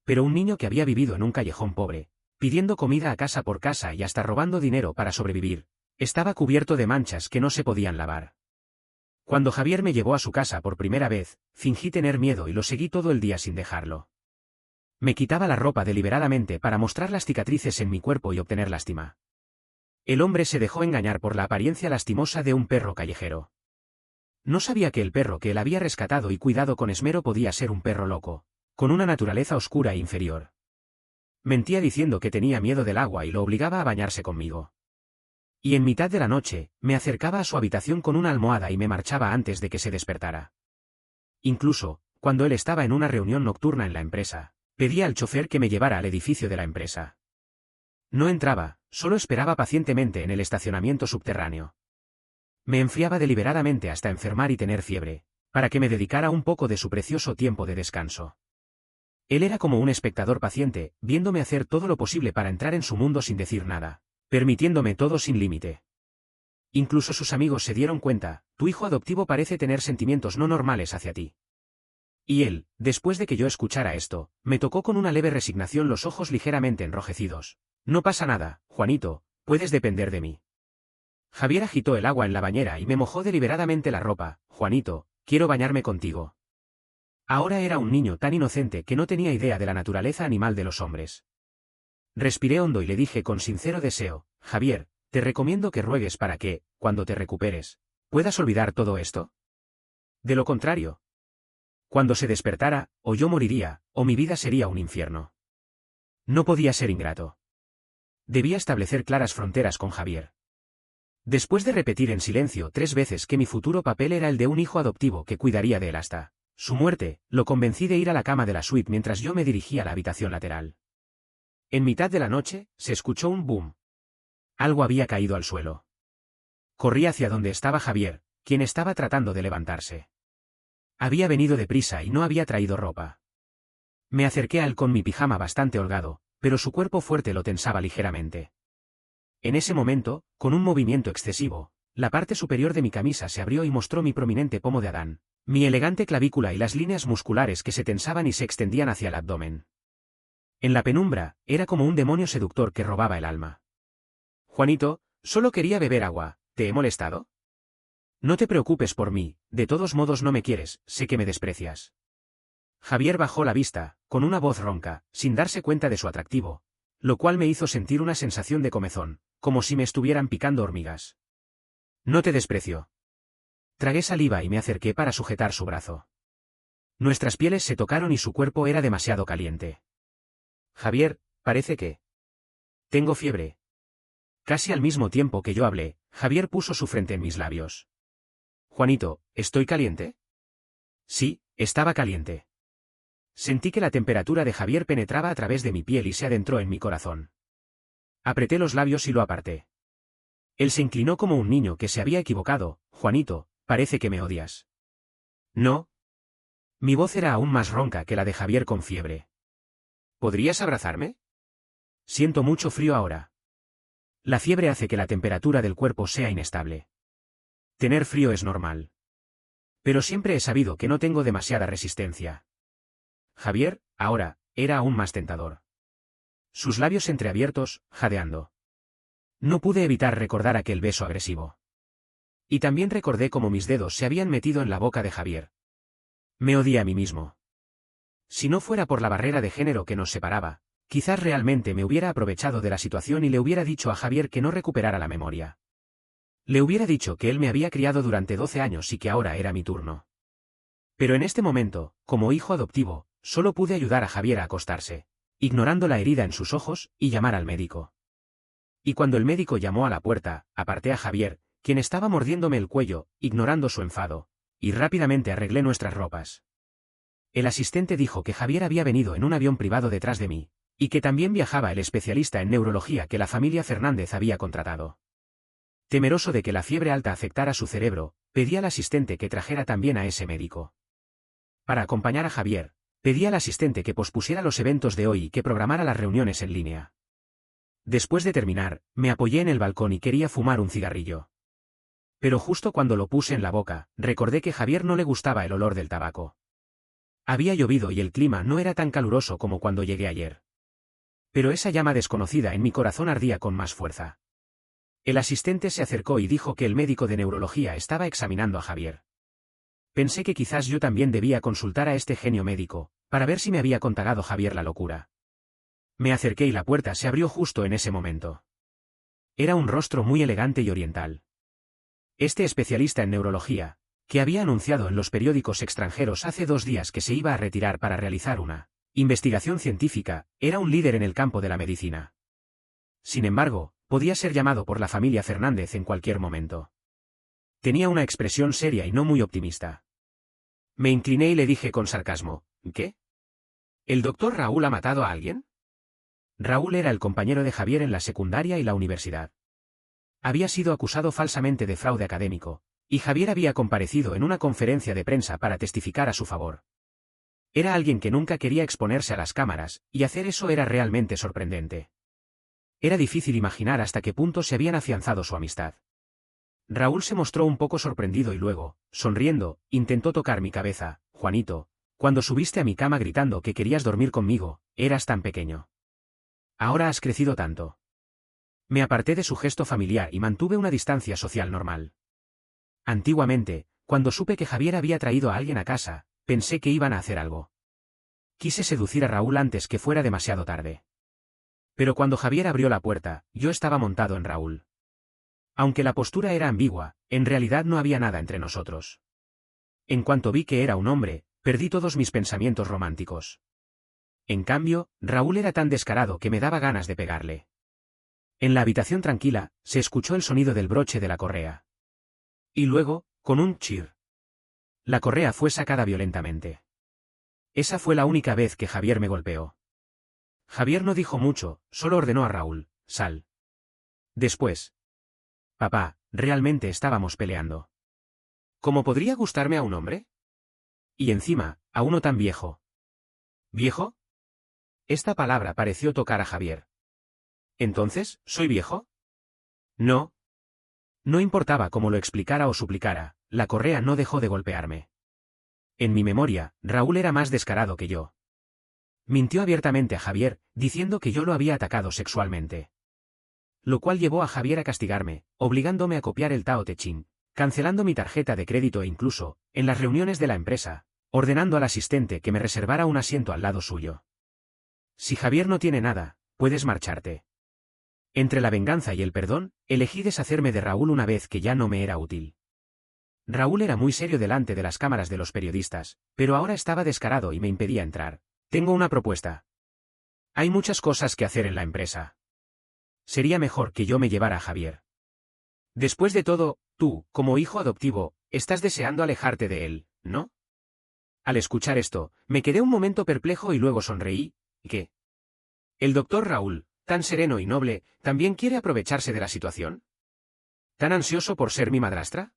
S1: Pero un niño que había vivido en un callejón pobre, pidiendo comida a casa por casa y hasta robando dinero para sobrevivir, estaba cubierto de manchas que no se podían lavar. Cuando Javier me llevó a su casa por primera vez, fingí tener miedo y lo seguí todo el día sin dejarlo. Me quitaba la ropa deliberadamente para mostrar las cicatrices en mi cuerpo y obtener lástima. El hombre se dejó engañar por la apariencia lastimosa de un perro callejero. No sabía que el perro que él había rescatado y cuidado con esmero podía ser un perro loco, con una naturaleza oscura e inferior. Mentía diciendo que tenía miedo del agua y lo obligaba a bañarse conmigo. Y en mitad de la noche, me acercaba a su habitación con una almohada y me marchaba antes de que se despertara. Incluso, cuando él estaba en una reunión nocturna en la empresa, pedía al chofer que me llevara al edificio de la empresa. No entraba, solo esperaba pacientemente en el estacionamiento subterráneo. Me enfriaba deliberadamente hasta enfermar y tener fiebre, para que me dedicara un poco de su precioso tiempo de descanso. Él era como un espectador paciente, viéndome hacer todo lo posible para entrar en su mundo sin decir nada, permitiéndome todo sin límite. Incluso sus amigos se dieron cuenta, tu hijo adoptivo parece tener sentimientos no normales hacia ti. Y él, después de que yo escuchara esto, me tocó con una leve resignación los ojos ligeramente enrojecidos. No pasa nada, Juanito, puedes depender de mí. Javier agitó el agua en la bañera y me mojó deliberadamente la ropa. Juanito, quiero bañarme contigo. Ahora era un niño tan inocente que no tenía idea de la naturaleza animal de los hombres. Respiré hondo y le dije con sincero deseo, Javier, te recomiendo que ruegues para que, cuando te recuperes, puedas olvidar todo esto. De lo contrario, cuando se despertara, o yo moriría, o mi vida sería un infierno. No podía ser ingrato. Debía establecer claras fronteras con Javier. Después de repetir en silencio 3 veces que mi futuro papel era el de un hijo adoptivo que cuidaría de él hasta su muerte, lo convencí de ir a la cama de la suite mientras yo me dirigía a la habitación lateral. En mitad de la noche, se escuchó un boom. Algo había caído al suelo. Corrí hacia donde estaba Javier, quien estaba tratando de levantarse. Había venido deprisa y no había traído ropa. Me acerqué a él con mi pijama bastante holgado, pero su cuerpo fuerte lo tensaba ligeramente. En ese momento, con un movimiento excesivo, la parte superior de mi camisa se abrió y mostró mi prominente pomo de Adán, mi elegante clavícula y las líneas musculares que se tensaban y se extendían hacia el abdomen. En la penumbra, era como un demonio seductor que robaba el alma. Juanito, solo quería beber agua, ¿te he molestado? No te preocupes por mí, de todos modos no me quieres, sé que me desprecias. Javier bajó la vista, con una voz ronca, sin darse cuenta de su atractivo, lo cual me hizo sentir una sensación de comezón, como si me estuvieran picando hormigas. No te desprecio. Tragué saliva y me acerqué para sujetar su brazo. Nuestras pieles se tocaron y su cuerpo era demasiado caliente. Javier, parece que... Tengo fiebre. Casi al mismo tiempo que yo hablé, Javier puso su frente en mis labios. Juanito, ¿estoy caliente? Sí, estaba caliente. Sentí que la temperatura de Javier penetraba a través de mi piel y se adentró en mi corazón. Apreté los labios y lo aparté. Él se inclinó como un niño que se había equivocado. Juanito, parece que me odias. No. Mi voz era aún más ronca que la de Javier con fiebre. ¿Podrías abrazarme? Siento mucho frío ahora. La fiebre hace que la temperatura del cuerpo sea inestable. Tener frío es normal. Pero siempre he sabido que no tengo demasiada resistencia. Javier, ahora, era aún más tentador. Sus labios entreabiertos, jadeando. No pude evitar recordar aquel beso agresivo. Y también recordé cómo mis dedos se habían metido en la boca de Javier. Me odié a mí mismo. Si no fuera por la barrera de género que nos separaba, quizás realmente me hubiera aprovechado de la situación y le hubiera dicho a Javier que no recuperara la memoria. Le hubiera dicho que él me había criado durante 12 años y que ahora era mi turno. Pero en este momento, como hijo adoptivo, solo pude ayudar a Javier a acostarse, ignorando la herida en sus ojos, y llamar al médico. Y cuando el médico llamó a la puerta, aparté a Javier, quien estaba mordiéndome el cuello, ignorando su enfado, y rápidamente arreglé nuestras ropas. El asistente dijo que Javier había venido en un avión privado detrás de mí, y que también viajaba el especialista en neurología que la familia Fernández había contratado. Temeroso de que la fiebre alta afectara su cerebro, pedí al asistente que trajera también a ese médico. Para acompañar a Javier, pedí al asistente que pospusiera los eventos de hoy y que programara las reuniones en línea. Después de terminar, me apoyé en el balcón y quería fumar un cigarrillo. Pero justo cuando lo puse en la boca, recordé que a Javier no le gustaba el olor del tabaco. Había llovido y el clima no era tan caluroso como cuando llegué ayer. Pero esa llama desconocida en mi corazón ardía con más fuerza. El asistente se acercó y dijo que el médico de neurología estaba examinando a Javier. Pensé que quizás yo también debía consultar a este genio médico, para ver si me había contagado Javier la locura. Me acerqué y la puerta se abrió justo en ese momento. Era un rostro muy elegante y oriental. Este especialista en neurología, que había anunciado en los periódicos extranjeros hace 2 días que se iba a retirar para realizar una investigación científica, era un líder en el campo de la medicina. Sin embargo, podía ser llamado por la familia Fernández en cualquier momento. Tenía una expresión seria y no muy optimista. Me incliné y le dije con sarcasmo, ¿qué? ¿El doctor Raúl ha matado a alguien? Raúl era el compañero de Javier en la secundaria y la universidad. Había sido acusado falsamente de fraude académico, y Javier había comparecido en una conferencia de prensa para testificar a su favor. Era alguien que nunca quería exponerse a las cámaras, y hacer eso era realmente sorprendente. Era difícil imaginar hasta qué punto se habían afianzado su amistad. Raúl se mostró un poco sorprendido y luego, sonriendo, intentó tocar mi cabeza. Juanito, cuando subiste a mi cama gritando que querías dormir conmigo, eras tan pequeño. Ahora has crecido tanto. Me aparté de su gesto familiar y mantuve una distancia social normal. Antiguamente, cuando supe que Javier había traído a alguien a casa, pensé que iban a hacer algo. Quise seducir a Raúl antes que fuera demasiado tarde. Pero cuando Javier abrió la puerta, yo estaba montado en Raúl. Aunque la postura era ambigua, en realidad no había nada entre nosotros. En cuanto vi que era un hombre, perdí todos mis pensamientos románticos. En cambio, Raúl era tan descarado que me daba ganas de pegarle. En la habitación tranquila, se escuchó el sonido del broche de la correa. Y luego, con un chirr, la correa fue sacada violentamente. Esa fue la única vez que Javier me golpeó. Javier no dijo mucho, solo ordenó a Raúl, sal. Después. Papá, realmente estábamos peleando. ¿Cómo podría gustarme a un hombre? Y encima, a uno tan viejo. ¿Viejo? Esta palabra pareció tocar a Javier. ¿Entonces, soy viejo? No. No importaba cómo lo explicara o suplicara, la correa no dejó de golpearme. En mi memoria, Raúl era más descarado que yo. Mintió abiertamente a Javier, diciendo que yo lo había atacado sexualmente. Lo cual llevó a Javier a castigarme, obligándome a copiar el Tao Te Ching, cancelando mi tarjeta de crédito e incluso, en las reuniones de la empresa, ordenando al asistente que me reservara un asiento al lado suyo. Si Javier no tiene nada, puedes marcharte. Entre la venganza y el perdón, elegí deshacerme de Raúl una vez que ya no me era útil. Raúl era muy serio delante de las cámaras de los periodistas, pero ahora estaba descarado y me impedía entrar. Tengo una propuesta. Hay muchas cosas que hacer en la empresa. Sería mejor que yo me llevara a Javier. Después de todo, tú, como hijo adoptivo, estás deseando alejarte de él, ¿no? Al escuchar esto, me quedé un momento perplejo y luego sonreí. ¿Qué? ¿El doctor Raúl, tan sereno y noble, también quiere aprovecharse de la situación? ¿Tan ansioso por ser mi madrastra?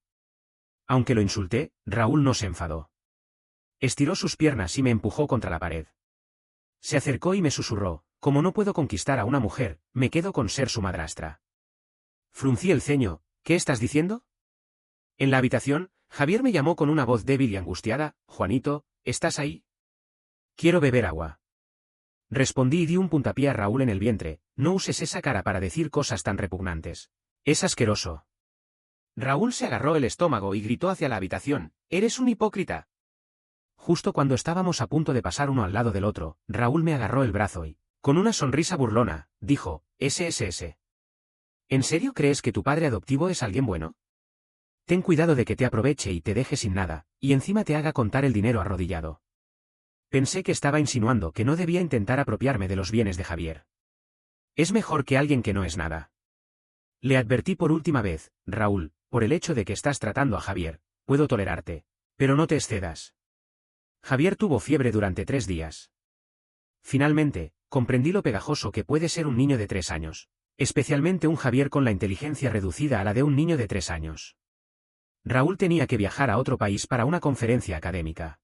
S1: Aunque lo insulté, Raúl no se enfadó. Estiró sus piernas y me empujó contra la pared. Se acercó y me susurró, como no puedo conquistar a una mujer, me quedo con ser su madrastra. Fruncí el ceño, ¿qué estás diciendo? En la habitación, Javier me llamó con una voz débil y angustiada, Juanito, ¿estás ahí? Quiero beber agua. Respondí y di un puntapié a Raúl en el vientre, no uses esa cara para decir cosas tan repugnantes. Es asqueroso.
S2: Raúl se agarró el estómago y gritó hacia la habitación, «¡Eres un hipócrita!».
S1: Justo cuando estábamos a punto de pasar uno al lado del otro, Raúl me agarró el brazo y, con una sonrisa burlona, dijo, «SSS. ¿En serio crees que tu padre adoptivo es alguien bueno? Ten cuidado de que te aproveche y te deje sin nada, y encima te haga contar el dinero arrodillado». Pensé que estaba insinuando que no debía intentar apropiarme de los bienes de Javier. Es mejor que alguien que no es nada. Le advertí por última vez, Raúl, por el hecho de que estás tratando a Javier, puedo tolerarte, pero no te excedas. Javier tuvo fiebre durante 3 días. Finalmente, comprendí lo pegajoso que puede ser un niño de 3 años, especialmente un Javier con la inteligencia reducida a la de un niño de 3 años. Raúl tenía que viajar a otro país para una conferencia académica.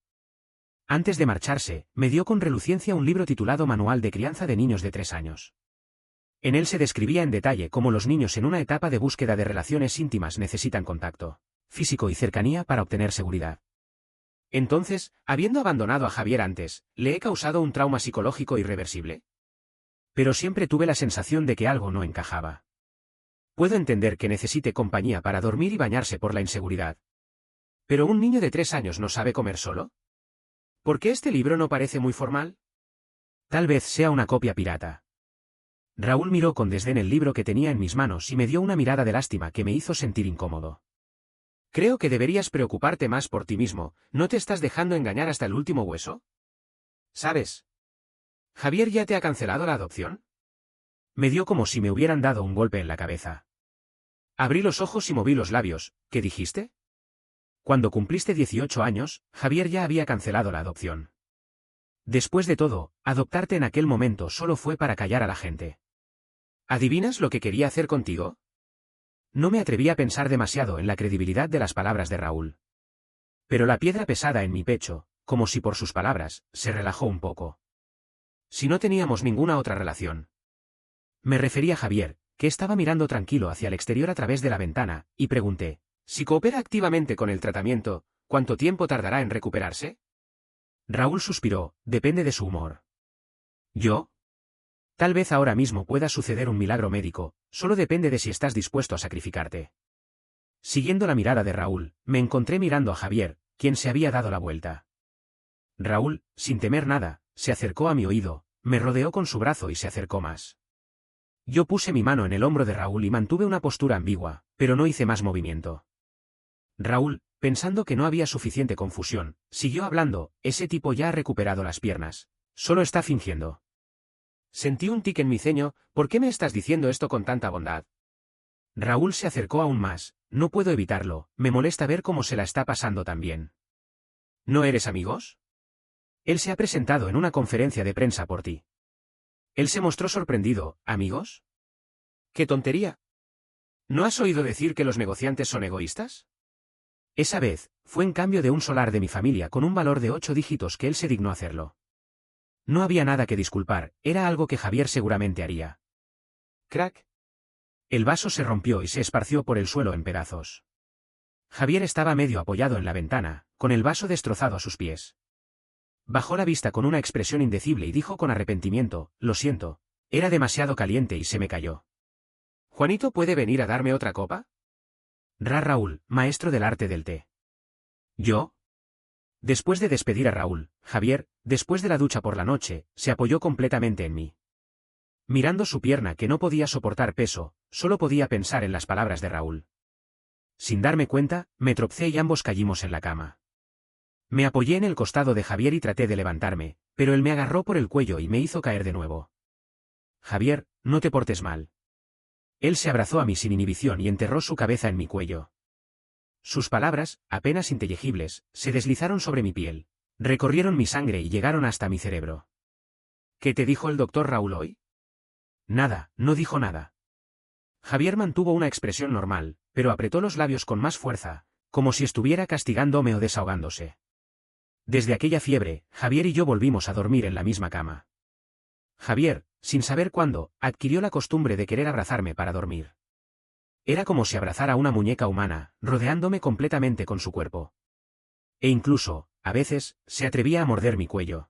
S1: Antes de marcharse, me dio con reluciencia un libro titulado Manual de crianza de niños de 3 años. En él se describía en detalle cómo los niños en una etapa de búsqueda de relaciones íntimas necesitan contacto físico y cercanía para obtener seguridad. Entonces, habiendo abandonado a Javier antes, ¿le he causado un trauma psicológico irreversible? Pero siempre tuve la sensación de que algo no encajaba. Puedo entender que necesite compañía para dormir y bañarse por la inseguridad. ¿Pero un niño de 3 años no sabe comer solo? ¿Por qué este libro no parece muy formal? Tal vez sea una copia pirata. Raúl miró con desdén el libro que tenía en mis manos y me dio una mirada de lástima que me hizo sentir incómodo. Creo que deberías preocuparte más por ti mismo, ¿no te estás dejando engañar hasta el último hueso? ¿Sabes? ¿Javier ya te ha cancelado la adopción? Me dio como si me hubieran dado un golpe en la cabeza. Abrí los ojos y moví los labios, ¿qué dijiste? Cuando cumpliste 18 años, Javier ya había cancelado la adopción. Después de todo, adoptarte en aquel momento solo fue para callar a la gente. ¿Adivinas lo que quería hacer contigo? No me atreví a pensar demasiado en la credibilidad de las palabras de Raúl. Pero la piedra pesada en mi pecho, como si por sus palabras, se relajó un poco. Si no teníamos ninguna otra relación. Me refería a Javier, que estaba mirando tranquilo hacia el exterior a través de la ventana, y pregunté, si coopera activamente con el tratamiento, ¿cuánto tiempo tardará en recuperarse? Raúl suspiró, depende de su humor. ¿Yo? Tal vez ahora mismo pueda suceder un milagro médico, solo depende de si estás dispuesto a sacrificarte. Siguiendo la mirada de Raúl, me encontré mirando a Javier, quien se había dado la vuelta. Raúl, sin temer nada, se acercó a mi oído, me rodeó con su brazo y se acercó más. Yo puse mi mano en el hombro de Raúl y mantuve una postura ambigua, pero no hice más movimiento. Raúl, pensando que no había suficiente confusión, siguió hablando, ese tipo ya ha recuperado las piernas. Solo está fingiendo. Sentí un tic en mi ceño, ¿por qué me estás diciendo esto con tanta bondad? Raúl se acercó aún más, no puedo evitarlo, me molesta ver cómo se la está pasando tan bien. ¿No eres amigos? Él se ha presentado en una conferencia de prensa por ti. Él se mostró sorprendido, ¿amigos? ¡Qué tontería! ¿No has oído decir que los negociantes son egoístas? Esa vez, fue en cambio de un solar de mi familia con un valor de 8 dígitos que él se dignó hacerlo. No había nada que disculpar, era algo que Javier seguramente haría. Crack. El vaso se rompió y se esparció por el suelo en pedazos. Javier estaba medio apoyado en la ventana, con el vaso destrozado a sus pies. Bajó la vista con una expresión indecible y dijo con arrepentimiento, lo siento, era demasiado caliente y se me cayó. ¿Juanito puede venir a darme otra copa? Raúl, maestro del arte del té. ¿Yo? Después de despedir a Raúl, Javier, después de la ducha por la noche, se apoyó completamente en mí. Mirando su pierna que no podía soportar peso, solo podía pensar en las palabras de Raúl. Sin darme cuenta, me tropecé y ambos caímos en la cama. Me apoyé en el costado de Javier y traté de levantarme, pero él me agarró por el cuello y me hizo caer de nuevo. Javier, no te portes mal. Él se abrazó a mí sin inhibición y enterró su cabeza en mi cuello. Sus palabras, apenas inteligibles, se deslizaron sobre mi piel, recorrieron mi sangre y llegaron hasta mi cerebro. ¿Qué te dijo el doctor Raúl hoy? Nada, no dijo nada. Javier mantuvo una expresión normal, pero apretó los labios con más fuerza, como si estuviera castigándome o desahogándose. Desde aquella fiebre, Javier y yo volvimos a dormir en la misma cama. Javier, sin saber cuándo, adquirió la costumbre de querer abrazarme para dormir. Era como si abrazara a una muñeca humana, rodeándome completamente con su cuerpo. E incluso, a veces, se atrevía a morder mi cuello.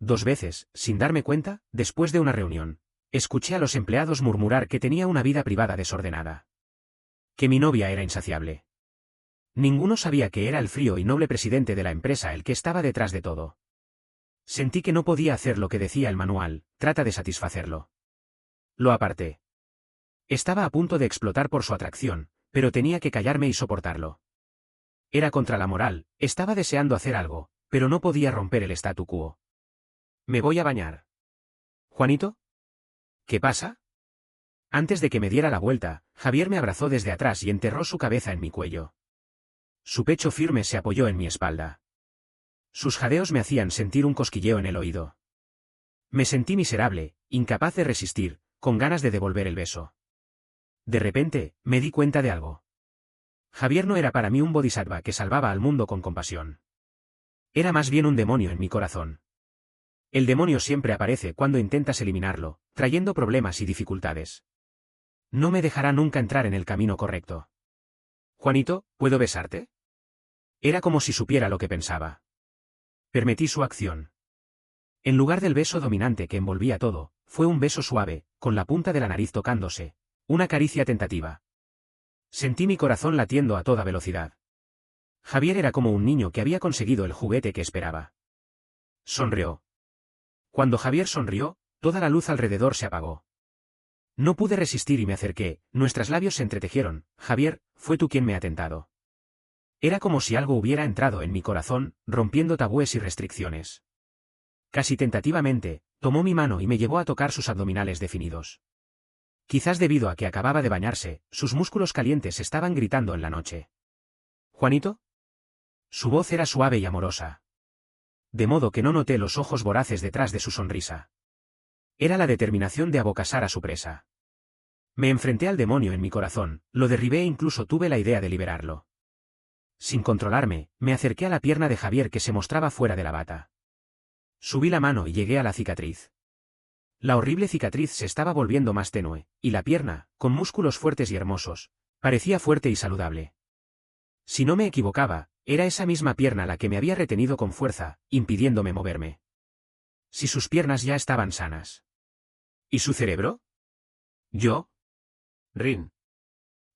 S1: 2 veces, sin darme cuenta, después de una reunión. Escuché a los empleados murmurar que tenía una vida privada desordenada. Que mi novia era insaciable. Ninguno sabía que era el frío y noble presidente de la empresa el que estaba detrás de todo. Sentí que no podía hacer lo que decía el manual, trata de satisfacerlo. Lo aparté. Estaba a punto de explotar por su atracción, pero tenía que callarme y soportarlo. Era contra la moral, estaba deseando hacer algo, pero no podía romper el statu quo. Me voy a bañar. ¿Juanito? ¿Qué pasa? Antes de que me diera la vuelta, Javier me abrazó desde atrás y enterró su cabeza en mi cuello. Su pecho firme se apoyó en mi espalda. Sus jadeos me hacían sentir un cosquilleo en el oído. Me sentí miserable, incapaz de resistir, con ganas de devolver el beso. De repente, me di cuenta de algo. Javier no era para mí un bodhisattva que salvaba al mundo con compasión. Era más bien un demonio en mi corazón. El demonio siempre aparece cuando intentas eliminarlo, trayendo problemas y dificultades. No me dejará nunca entrar en el camino correcto. Juanito, ¿puedo besarte? Era como si supiera lo que pensaba. Permití su acción. En lugar del beso dominante que envolvía todo, fue un beso suave, con la punta de la nariz tocándose, una caricia tentativa. Sentí mi corazón latiendo a toda velocidad. Javier era como un niño que había conseguido el juguete que esperaba. Sonrió. Cuando Javier sonrió, toda la luz alrededor se apagó. No pude resistir y me acerqué, nuestros labios se entretejieron. Javier, fue tú quien me ha tentado. Era como si algo hubiera entrado en mi corazón, rompiendo tabúes y restricciones. Casi tentativamente, tomó mi mano y me llevó a tocar sus abdominales definidos. Quizás debido a que acababa de bañarse, sus músculos calientes estaban gritando en la noche. ¿Juanito? Su voz era suave y amorosa. De modo que no noté los ojos voraces detrás de su sonrisa. Era la determinación de abocasar a su presa. Me enfrenté al demonio en mi corazón, lo derribé e incluso tuve la idea de liberarlo. Sin controlarme, me acerqué a la pierna de Javier que se mostraba fuera de la bata. Subí la mano y llegué a la cicatriz. La horrible cicatriz se estaba volviendo más tenue, y la pierna, con músculos fuertes y hermosos, parecía fuerte y saludable. Si no me equivocaba, era esa misma pierna la que me había retenido con fuerza, impidiéndome moverme. Si sus piernas ya estaban sanas. ¿Y su cerebro? ¿Yo? Rin.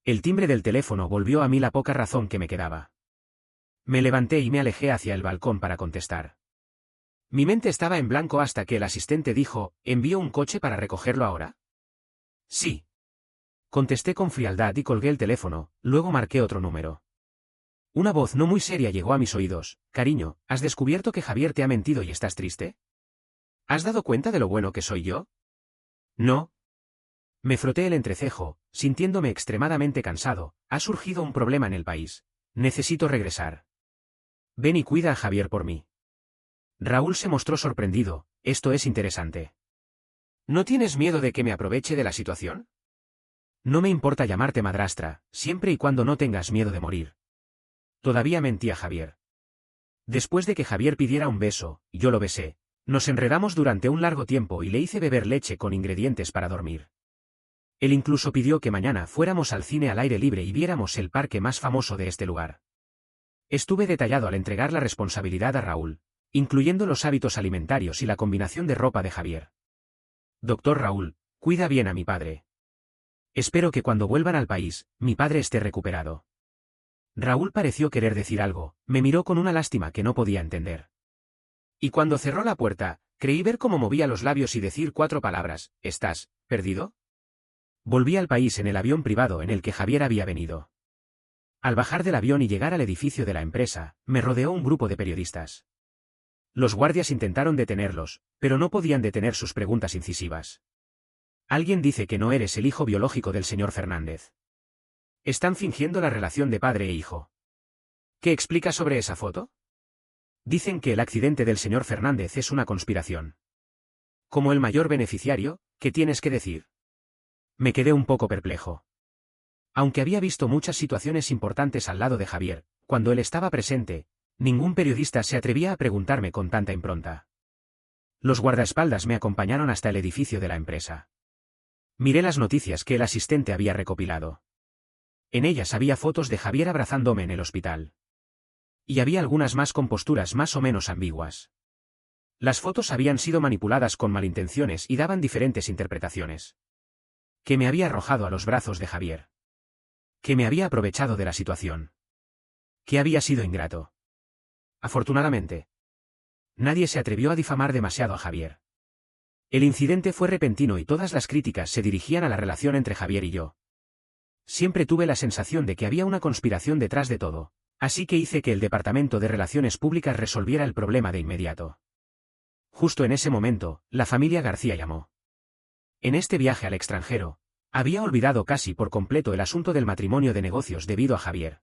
S1: El timbre del teléfono volvió a mí la poca razón que me quedaba. Me levanté y me alejé hacia el balcón para contestar. Mi mente estaba en blanco hasta que el asistente dijo, ¿envío un coche para recogerlo ahora? Sí. Contesté con frialdad y colgué el teléfono, luego marqué otro número. Una voz no muy seria llegó a mis oídos. Cariño, ¿has descubierto que Javier te ha mentido y estás triste? ¿Has dado cuenta de lo bueno que soy yo? No. Me froté el entrecejo, sintiéndome extremadamente cansado. Ha surgido un problema en el país. Necesito regresar. Ven y cuida a Javier por mí. Raúl se mostró sorprendido. Esto es interesante. ¿No tienes miedo de que me aproveche de la situación? No me importa llamarte madrastra, siempre y cuando no tengas miedo de morir. Todavía mentía Javier. Después de que Javier pidiera un beso, yo lo besé. Nos enredamos durante un largo tiempo y le hice beber leche con ingredientes para dormir. Él incluso pidió que mañana fuéramos al cine al aire libre y viéramos el parque más famoso de este lugar. Estuve detallado al entregar la responsabilidad a Raúl, incluyendo los hábitos alimentarios y la combinación de ropa de Javier. Doctor Raúl, cuida bien a mi padre. Espero que cuando vuelvan al país, mi padre esté recuperado. Raúl pareció querer decir algo, me miró con una lástima que no podía entender. Y cuando cerró la puerta, creí ver cómo movía los labios y decir 4 palabras, ¿estás perdido? Volví al país en el avión privado en el que Javier había venido. Al bajar del avión y llegar al edificio de la empresa, me rodeó un grupo de periodistas. Los guardias intentaron detenerlos, pero no podían detener sus preguntas incisivas. Alguien dice que no eres el hijo biológico del señor Fernández. Están fingiendo la relación de padre e hijo. ¿Qué explica sobre esa foto? Dicen que el accidente del señor Fernández es una conspiración. Como el mayor beneficiario, ¿qué tienes que decir? Me quedé un poco perplejo. Aunque había visto muchas situaciones importantes al lado de Javier, cuando él estaba presente, ningún periodista se atrevía a preguntarme con tanta impronta. Los guardaespaldas me acompañaron hasta el edificio de la empresa. Miré las noticias que el asistente había recopilado. En ellas había fotos de Javier abrazándome en el hospital. Y había algunas más con posturas más o menos ambiguas. Las fotos habían sido manipuladas con malintenciones y daban diferentes interpretaciones. Que me había arrojado a los brazos de Javier. Que me había aprovechado de la situación. Que había sido ingrato. Afortunadamente, nadie se atrevió a difamar demasiado a Javier. El incidente fue repentino y todas las críticas se dirigían a la relación entre Javier y yo. Siempre tuve la sensación de que había una conspiración detrás de todo, así que hice que el Departamento de Relaciones Públicas resolviera el problema de inmediato. Justo en ese momento, la familia García llamó. En este viaje al extranjero, había olvidado casi por completo el asunto del matrimonio de negocios debido a Javier.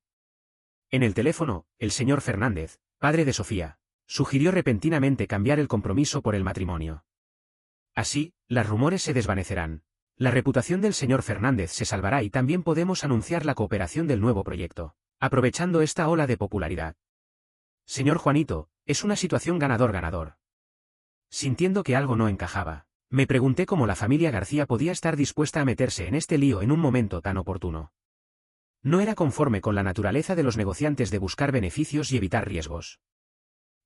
S1: En el teléfono, el señor Fernández, padre de Sofía, sugirió repentinamente cambiar el compromiso por el matrimonio. Así, los rumores se desvanecerán. La reputación del señor Fernández se salvará y también podemos anunciar la cooperación del nuevo proyecto, aprovechando esta ola de popularidad. Señor Juanito, es una situación ganador-ganador. Sintiendo que algo no encajaba, me pregunté cómo la familia García podía estar dispuesta a meterse en este lío en un momento tan oportuno. No era conforme con la naturaleza de los negociantes de buscar beneficios y evitar riesgos.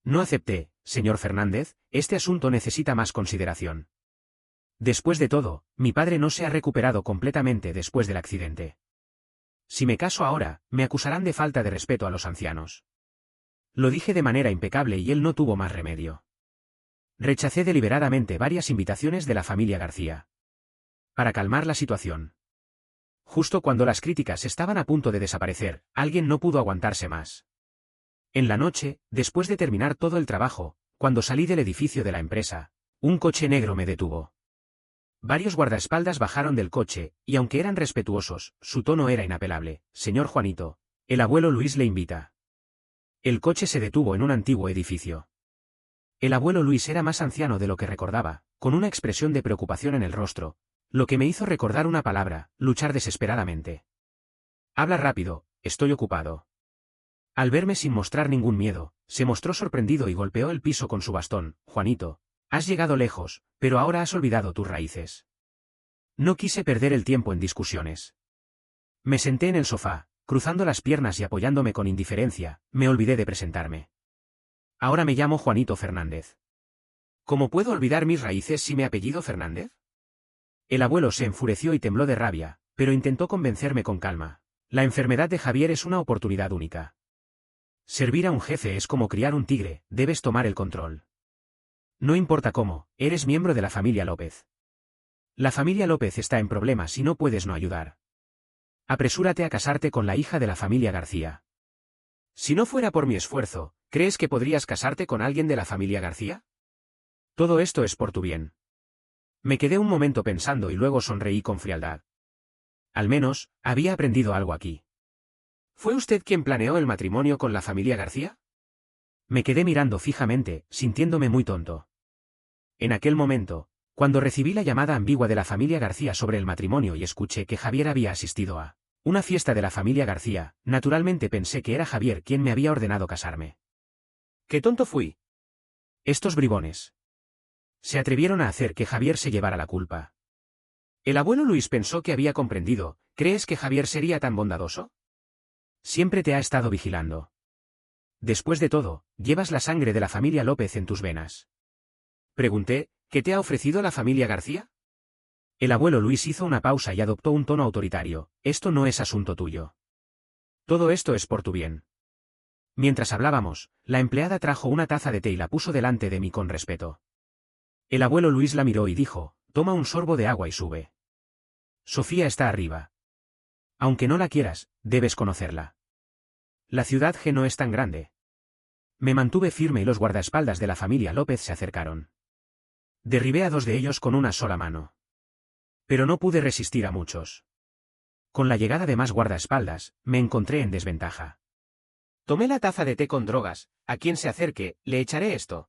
S1: No acepté, señor Fernández, este asunto necesita más consideración. Después de todo, mi padre no se ha recuperado completamente después del accidente. Si me caso ahora, me acusarán de falta de respeto a los ancianos. Lo dije de manera impecable y él no tuvo más remedio. Rechacé deliberadamente varias invitaciones de la familia García. Para calmar la situación. Justo cuando las críticas estaban a punto de desaparecer, alguien no pudo aguantarse más. En la noche, después de terminar todo el trabajo, cuando salí del edificio de la empresa, un coche negro me detuvo. Varios guardaespaldas bajaron del coche, y aunque eran respetuosos, su tono era inapelable. Señor Juanito, el abuelo Luis le invita. El coche se detuvo en un antiguo edificio. El abuelo Luis era más anciano de lo que recordaba, con una expresión de preocupación en el rostro, lo que me hizo recordar una palabra, luchar desesperadamente. Habla rápido, estoy ocupado. Al verme sin mostrar ningún miedo, se mostró sorprendido y golpeó el piso con su bastón. Juanito, has llegado lejos, pero ahora has olvidado tus raíces. No quise perder el tiempo en discusiones. Me senté en el sofá, cruzando las piernas y apoyándome con indiferencia, me olvidé de presentarme. Ahora me llamo Juanito Fernández. ¿Cómo puedo olvidar mis raíces si me apellido Fernández? El abuelo se enfureció y tembló de rabia, pero intentó convencerme con calma. La enfermedad de Javier es una oportunidad única. Servir a un jefe es como criar un tigre, debes tomar el control. No importa cómo, eres miembro de la familia López. La familia López está en problemas y no puedes no ayudar. Apresúrate a casarte con la hija de la familia García. Si no fuera por mi esfuerzo, ¿crees que podrías casarte con alguien de la familia García? Todo esto es por tu bien. Me quedé un momento pensando y luego sonreí con frialdad. Al menos, había aprendido algo aquí. ¿Fue usted quien planeó el matrimonio con la familia García? Me quedé mirando fijamente, sintiéndome muy tonto. En aquel momento, cuando recibí la llamada ambigua de la familia García sobre el matrimonio y escuché que Javier había asistido a una fiesta de la familia García, naturalmente pensé que era Javier quien me había ordenado casarme. ¡Qué tonto fui! Estos bribones se atrevieron a hacer que Javier se llevara la culpa. El abuelo Luis pensó que había comprendido. ¿Crees que Javier sería tan bondadoso? Siempre te ha estado vigilando. Después de todo, llevas la sangre de la familia López en tus venas. Pregunté, ¿qué te ha ofrecido la familia García? El abuelo Luis hizo una pausa y adoptó un tono autoritario. Esto no es asunto tuyo. Todo esto es por tu bien. Mientras hablábamos, la empleada trajo una taza de té y la puso delante de mí con respeto. El abuelo Luis la miró y dijo, toma un sorbo de agua y sube. Sofía está arriba. Aunque no la quieras, debes conocerla. La ciudad G no es tan grande. Me mantuve firme y los guardaespaldas de la familia López se acercaron. Derribé a 2 de ellos con una sola mano. Pero no pude resistir a muchos. Con la llegada de más guardaespaldas, me encontré en desventaja. Tomé la taza de té con drogas, a quien se acerque, le echaré esto.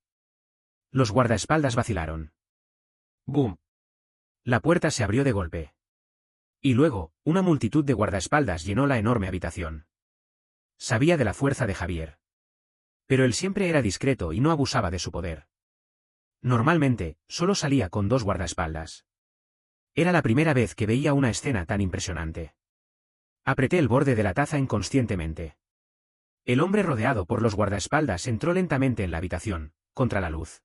S1: Los guardaespaldas vacilaron. ¡Bum! La puerta se abrió de golpe. Y luego, una multitud de guardaespaldas llenó la enorme habitación. Sabía de la fuerza de Javier. Pero él siempre era discreto y no abusaba de su poder. Normalmente, solo salía con 2 guardaespaldas. Era la primera vez que veía una escena tan impresionante. Apreté el borde de la taza inconscientemente. El hombre rodeado por los guardaespaldas entró lentamente en la habitación, contra la luz.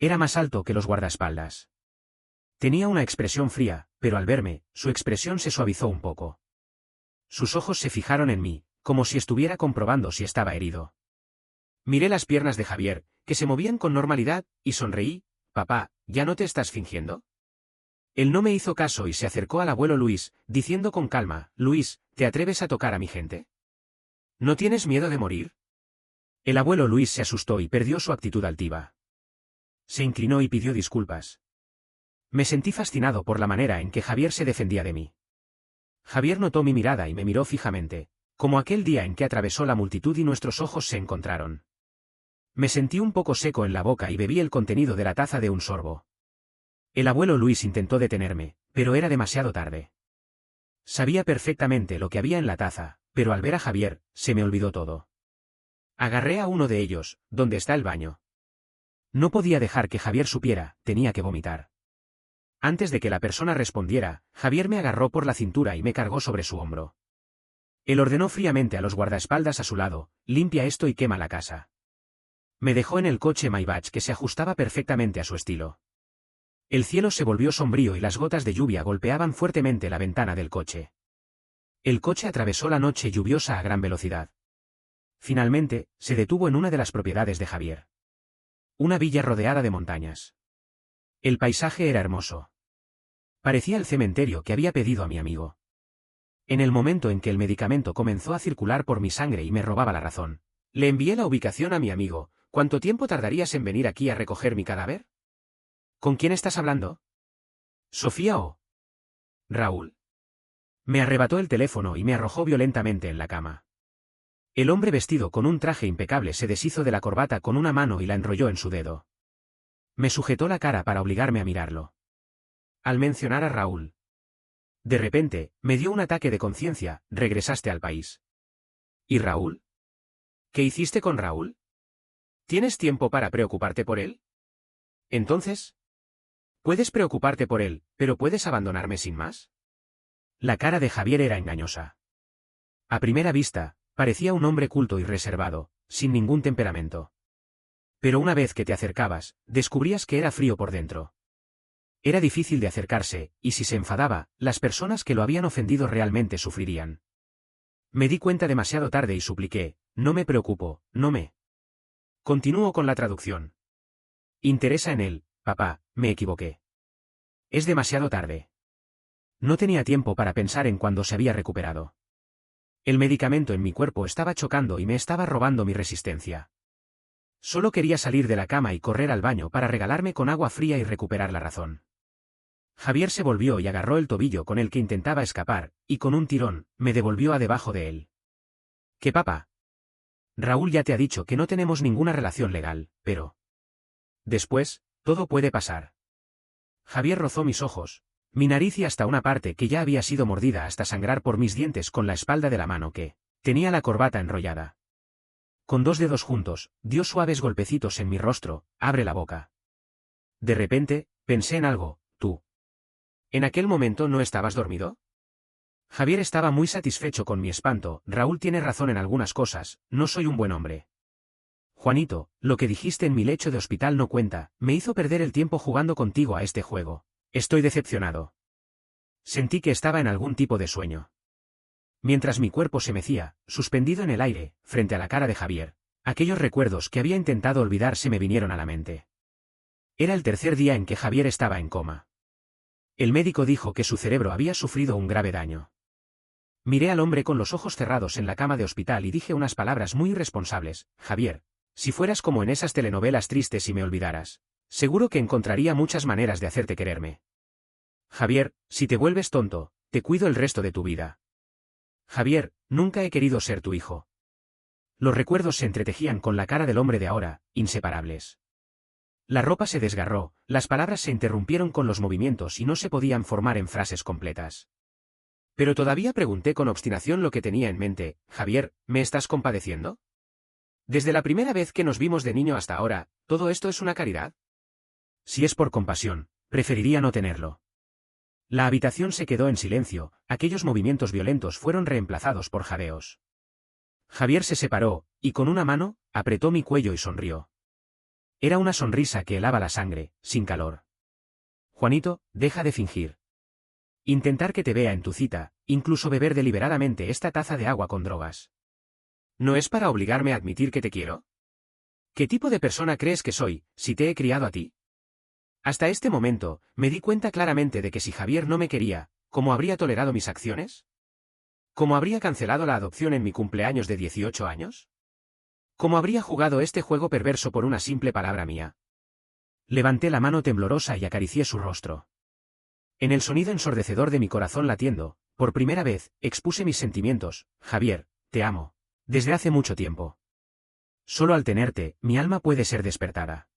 S1: Era más alto que los guardaespaldas. Tenía una expresión fría, pero al verme, su expresión se suavizó un poco. Sus ojos se fijaron en mí, como si estuviera comprobando si estaba herido. Miré las piernas de Javier, que se movían con normalidad, y sonreí. «Papá, ¿ya no te estás fingiendo?» Él no me hizo caso y se acercó al abuelo Luis, diciendo con calma: «Luis, ¿te atreves a tocar a mi gente? ¿No tienes miedo de morir?» El abuelo Luis se asustó y perdió su actitud altiva. Se inclinó y pidió disculpas. Me sentí fascinado por la manera en que Javier se defendía de mí. Javier notó mi mirada y me miró fijamente, como aquel día en que atravesó la multitud y nuestros ojos se encontraron. Me sentí un poco seco en la boca y bebí el contenido de la taza de un sorbo. El abuelo Luis intentó detenerme, pero era demasiado tarde. Sabía perfectamente lo que había en la taza, pero al ver a Javier, se me olvidó todo. Agarré a uno de ellos. ¿Dónde está el baño? No podía dejar que Javier supiera, tenía que vomitar. Antes de que la persona respondiera, Javier me agarró por la cintura y me cargó sobre su hombro. Él ordenó fríamente a los guardaespaldas a su lado: «Limpia esto y quema la casa». Me dejó en el coche Maybach, que se ajustaba perfectamente a su estilo. El cielo se volvió sombrío y las gotas de lluvia golpeaban fuertemente la ventana del coche. El coche atravesó la noche lluviosa a gran velocidad. Finalmente, se detuvo en una de las propiedades de Javier. Una villa rodeada de montañas. El paisaje era hermoso. Parecía el cementerio que había pedido a mi amigo. En el momento en que el medicamento comenzó a circular por mi sangre y me robaba la razón, le envié la ubicación a mi amigo. «¿Cuánto tiempo tardarías en venir aquí a recoger mi cadáver?» «¿Con quién estás hablando? ¿Sofía o Raúl?» Me arrebató el teléfono y me arrojó violentamente en la cama. El hombre vestido con un traje impecable se deshizo de la corbata con una mano y la enrolló en su dedo. Me sujetó la cara para obligarme a mirarlo. Al mencionar a Raúl, de repente, me dio un ataque de conciencia. «¿Regresaste al país? ¿Y Raúl? ¿Qué hiciste con Raúl? ¿Tienes tiempo para preocuparte por él? Entonces, puedes preocuparte por él, pero ¿puedes abandonarme sin más?» La cara de Javier era engañosa. A primera vista, parecía un hombre culto y reservado, sin ningún temperamento. Pero una vez que te acercabas, descubrías que era frío por dentro. Era difícil de acercarse, y si se enfadaba, las personas que lo habían ofendido realmente sufrirían. Me di cuenta demasiado tarde y supliqué: «No me preocupo, no me». Continúo con la traducción. «Interesa en él, papá, me equivoqué. Es demasiado tarde». No tenía tiempo para pensar en cuándo se había recuperado. El medicamento en mi cuerpo estaba chocando y me estaba robando mi resistencia. Solo quería salir de la cama y correr al baño para regalarme con agua fría y recuperar la razón. Javier se volvió y agarró el tobillo con el que intentaba escapar, y con un tirón, me devolvió a debajo de él. «¿Qué, papá? Raúl ya te ha dicho que no tenemos ninguna relación legal, pero después, todo puede pasar». Javier rozó mis ojos, mi nariz y hasta una parte que ya había sido mordida hasta sangrar por mis dientes con la espalda de la mano que tenía la corbata enrollada. Con 2 dedos juntos, dio suaves golpecitos en mi rostro. «Abre la boca». De repente, pensé en algo. «¿Tú en aquel momento no estabas dormido?» Javier estaba muy satisfecho con mi espanto. «Raúl tiene razón en algunas cosas, no soy un buen hombre. Juanito, lo que dijiste en mi lecho de hospital no cuenta, me hizo perder el tiempo jugando contigo a este juego. Estoy decepcionado». Sentí que estaba en algún tipo de sueño. Mientras mi cuerpo se mecía, suspendido en el aire, frente a la cara de Javier, aquellos recuerdos que había intentado olvidar se me vinieron a la mente. Era el 3er día en que Javier estaba en coma. El médico dijo que su cerebro había sufrido un grave daño. Miré al hombre con los ojos cerrados en la cama de hospital y dije unas palabras muy irresponsables: «Javier, si fueras como en esas telenovelas tristes y me olvidaras, seguro que encontraría muchas maneras de hacerte quererme. Javier, si te vuelves tonto, te cuido el resto de tu vida. Javier, nunca he querido ser tu hijo». Los recuerdos se entretejían con la cara del hombre de ahora, inseparables. La ropa se desgarró, las palabras se interrumpieron con los movimientos y no se podían formar en frases completas. Pero todavía pregunté con obstinación lo que tenía en mente: «Javier, ¿me estás compadeciendo? Desde la primera vez que nos vimos de niño hasta ahora, ¿todo esto es una caridad?» Si es por compasión, preferiría no tenerlo. La habitación se quedó en silencio, aquellos movimientos violentos fueron reemplazados por jadeos. Javier se separó, y con una mano, apretó mi cuello y sonrió. Era una sonrisa que helaba la sangre, sin calor. Juanito, deja de fingir. Intentar que te vea en tu cita, incluso beber deliberadamente esta taza de agua con drogas. ¿No es para obligarme a admitir que te quiero? ¿Qué tipo de persona crees que soy, si te he criado a ti? Hasta este momento, me di cuenta claramente de que si Javier no me quería, ¿cómo habría tolerado mis acciones? ¿Cómo habría cancelado la adopción en mi cumpleaños de 18 años? ¿Cómo habría jugado este juego perverso por una simple palabra mía? Levanté la mano temblorosa y acaricié su rostro. En el sonido ensordecedor de mi corazón latiendo, por primera vez, expuse mis sentimientos. Javier, te amo. Desde hace mucho tiempo. Solo al tenerte, mi alma puede ser despertada.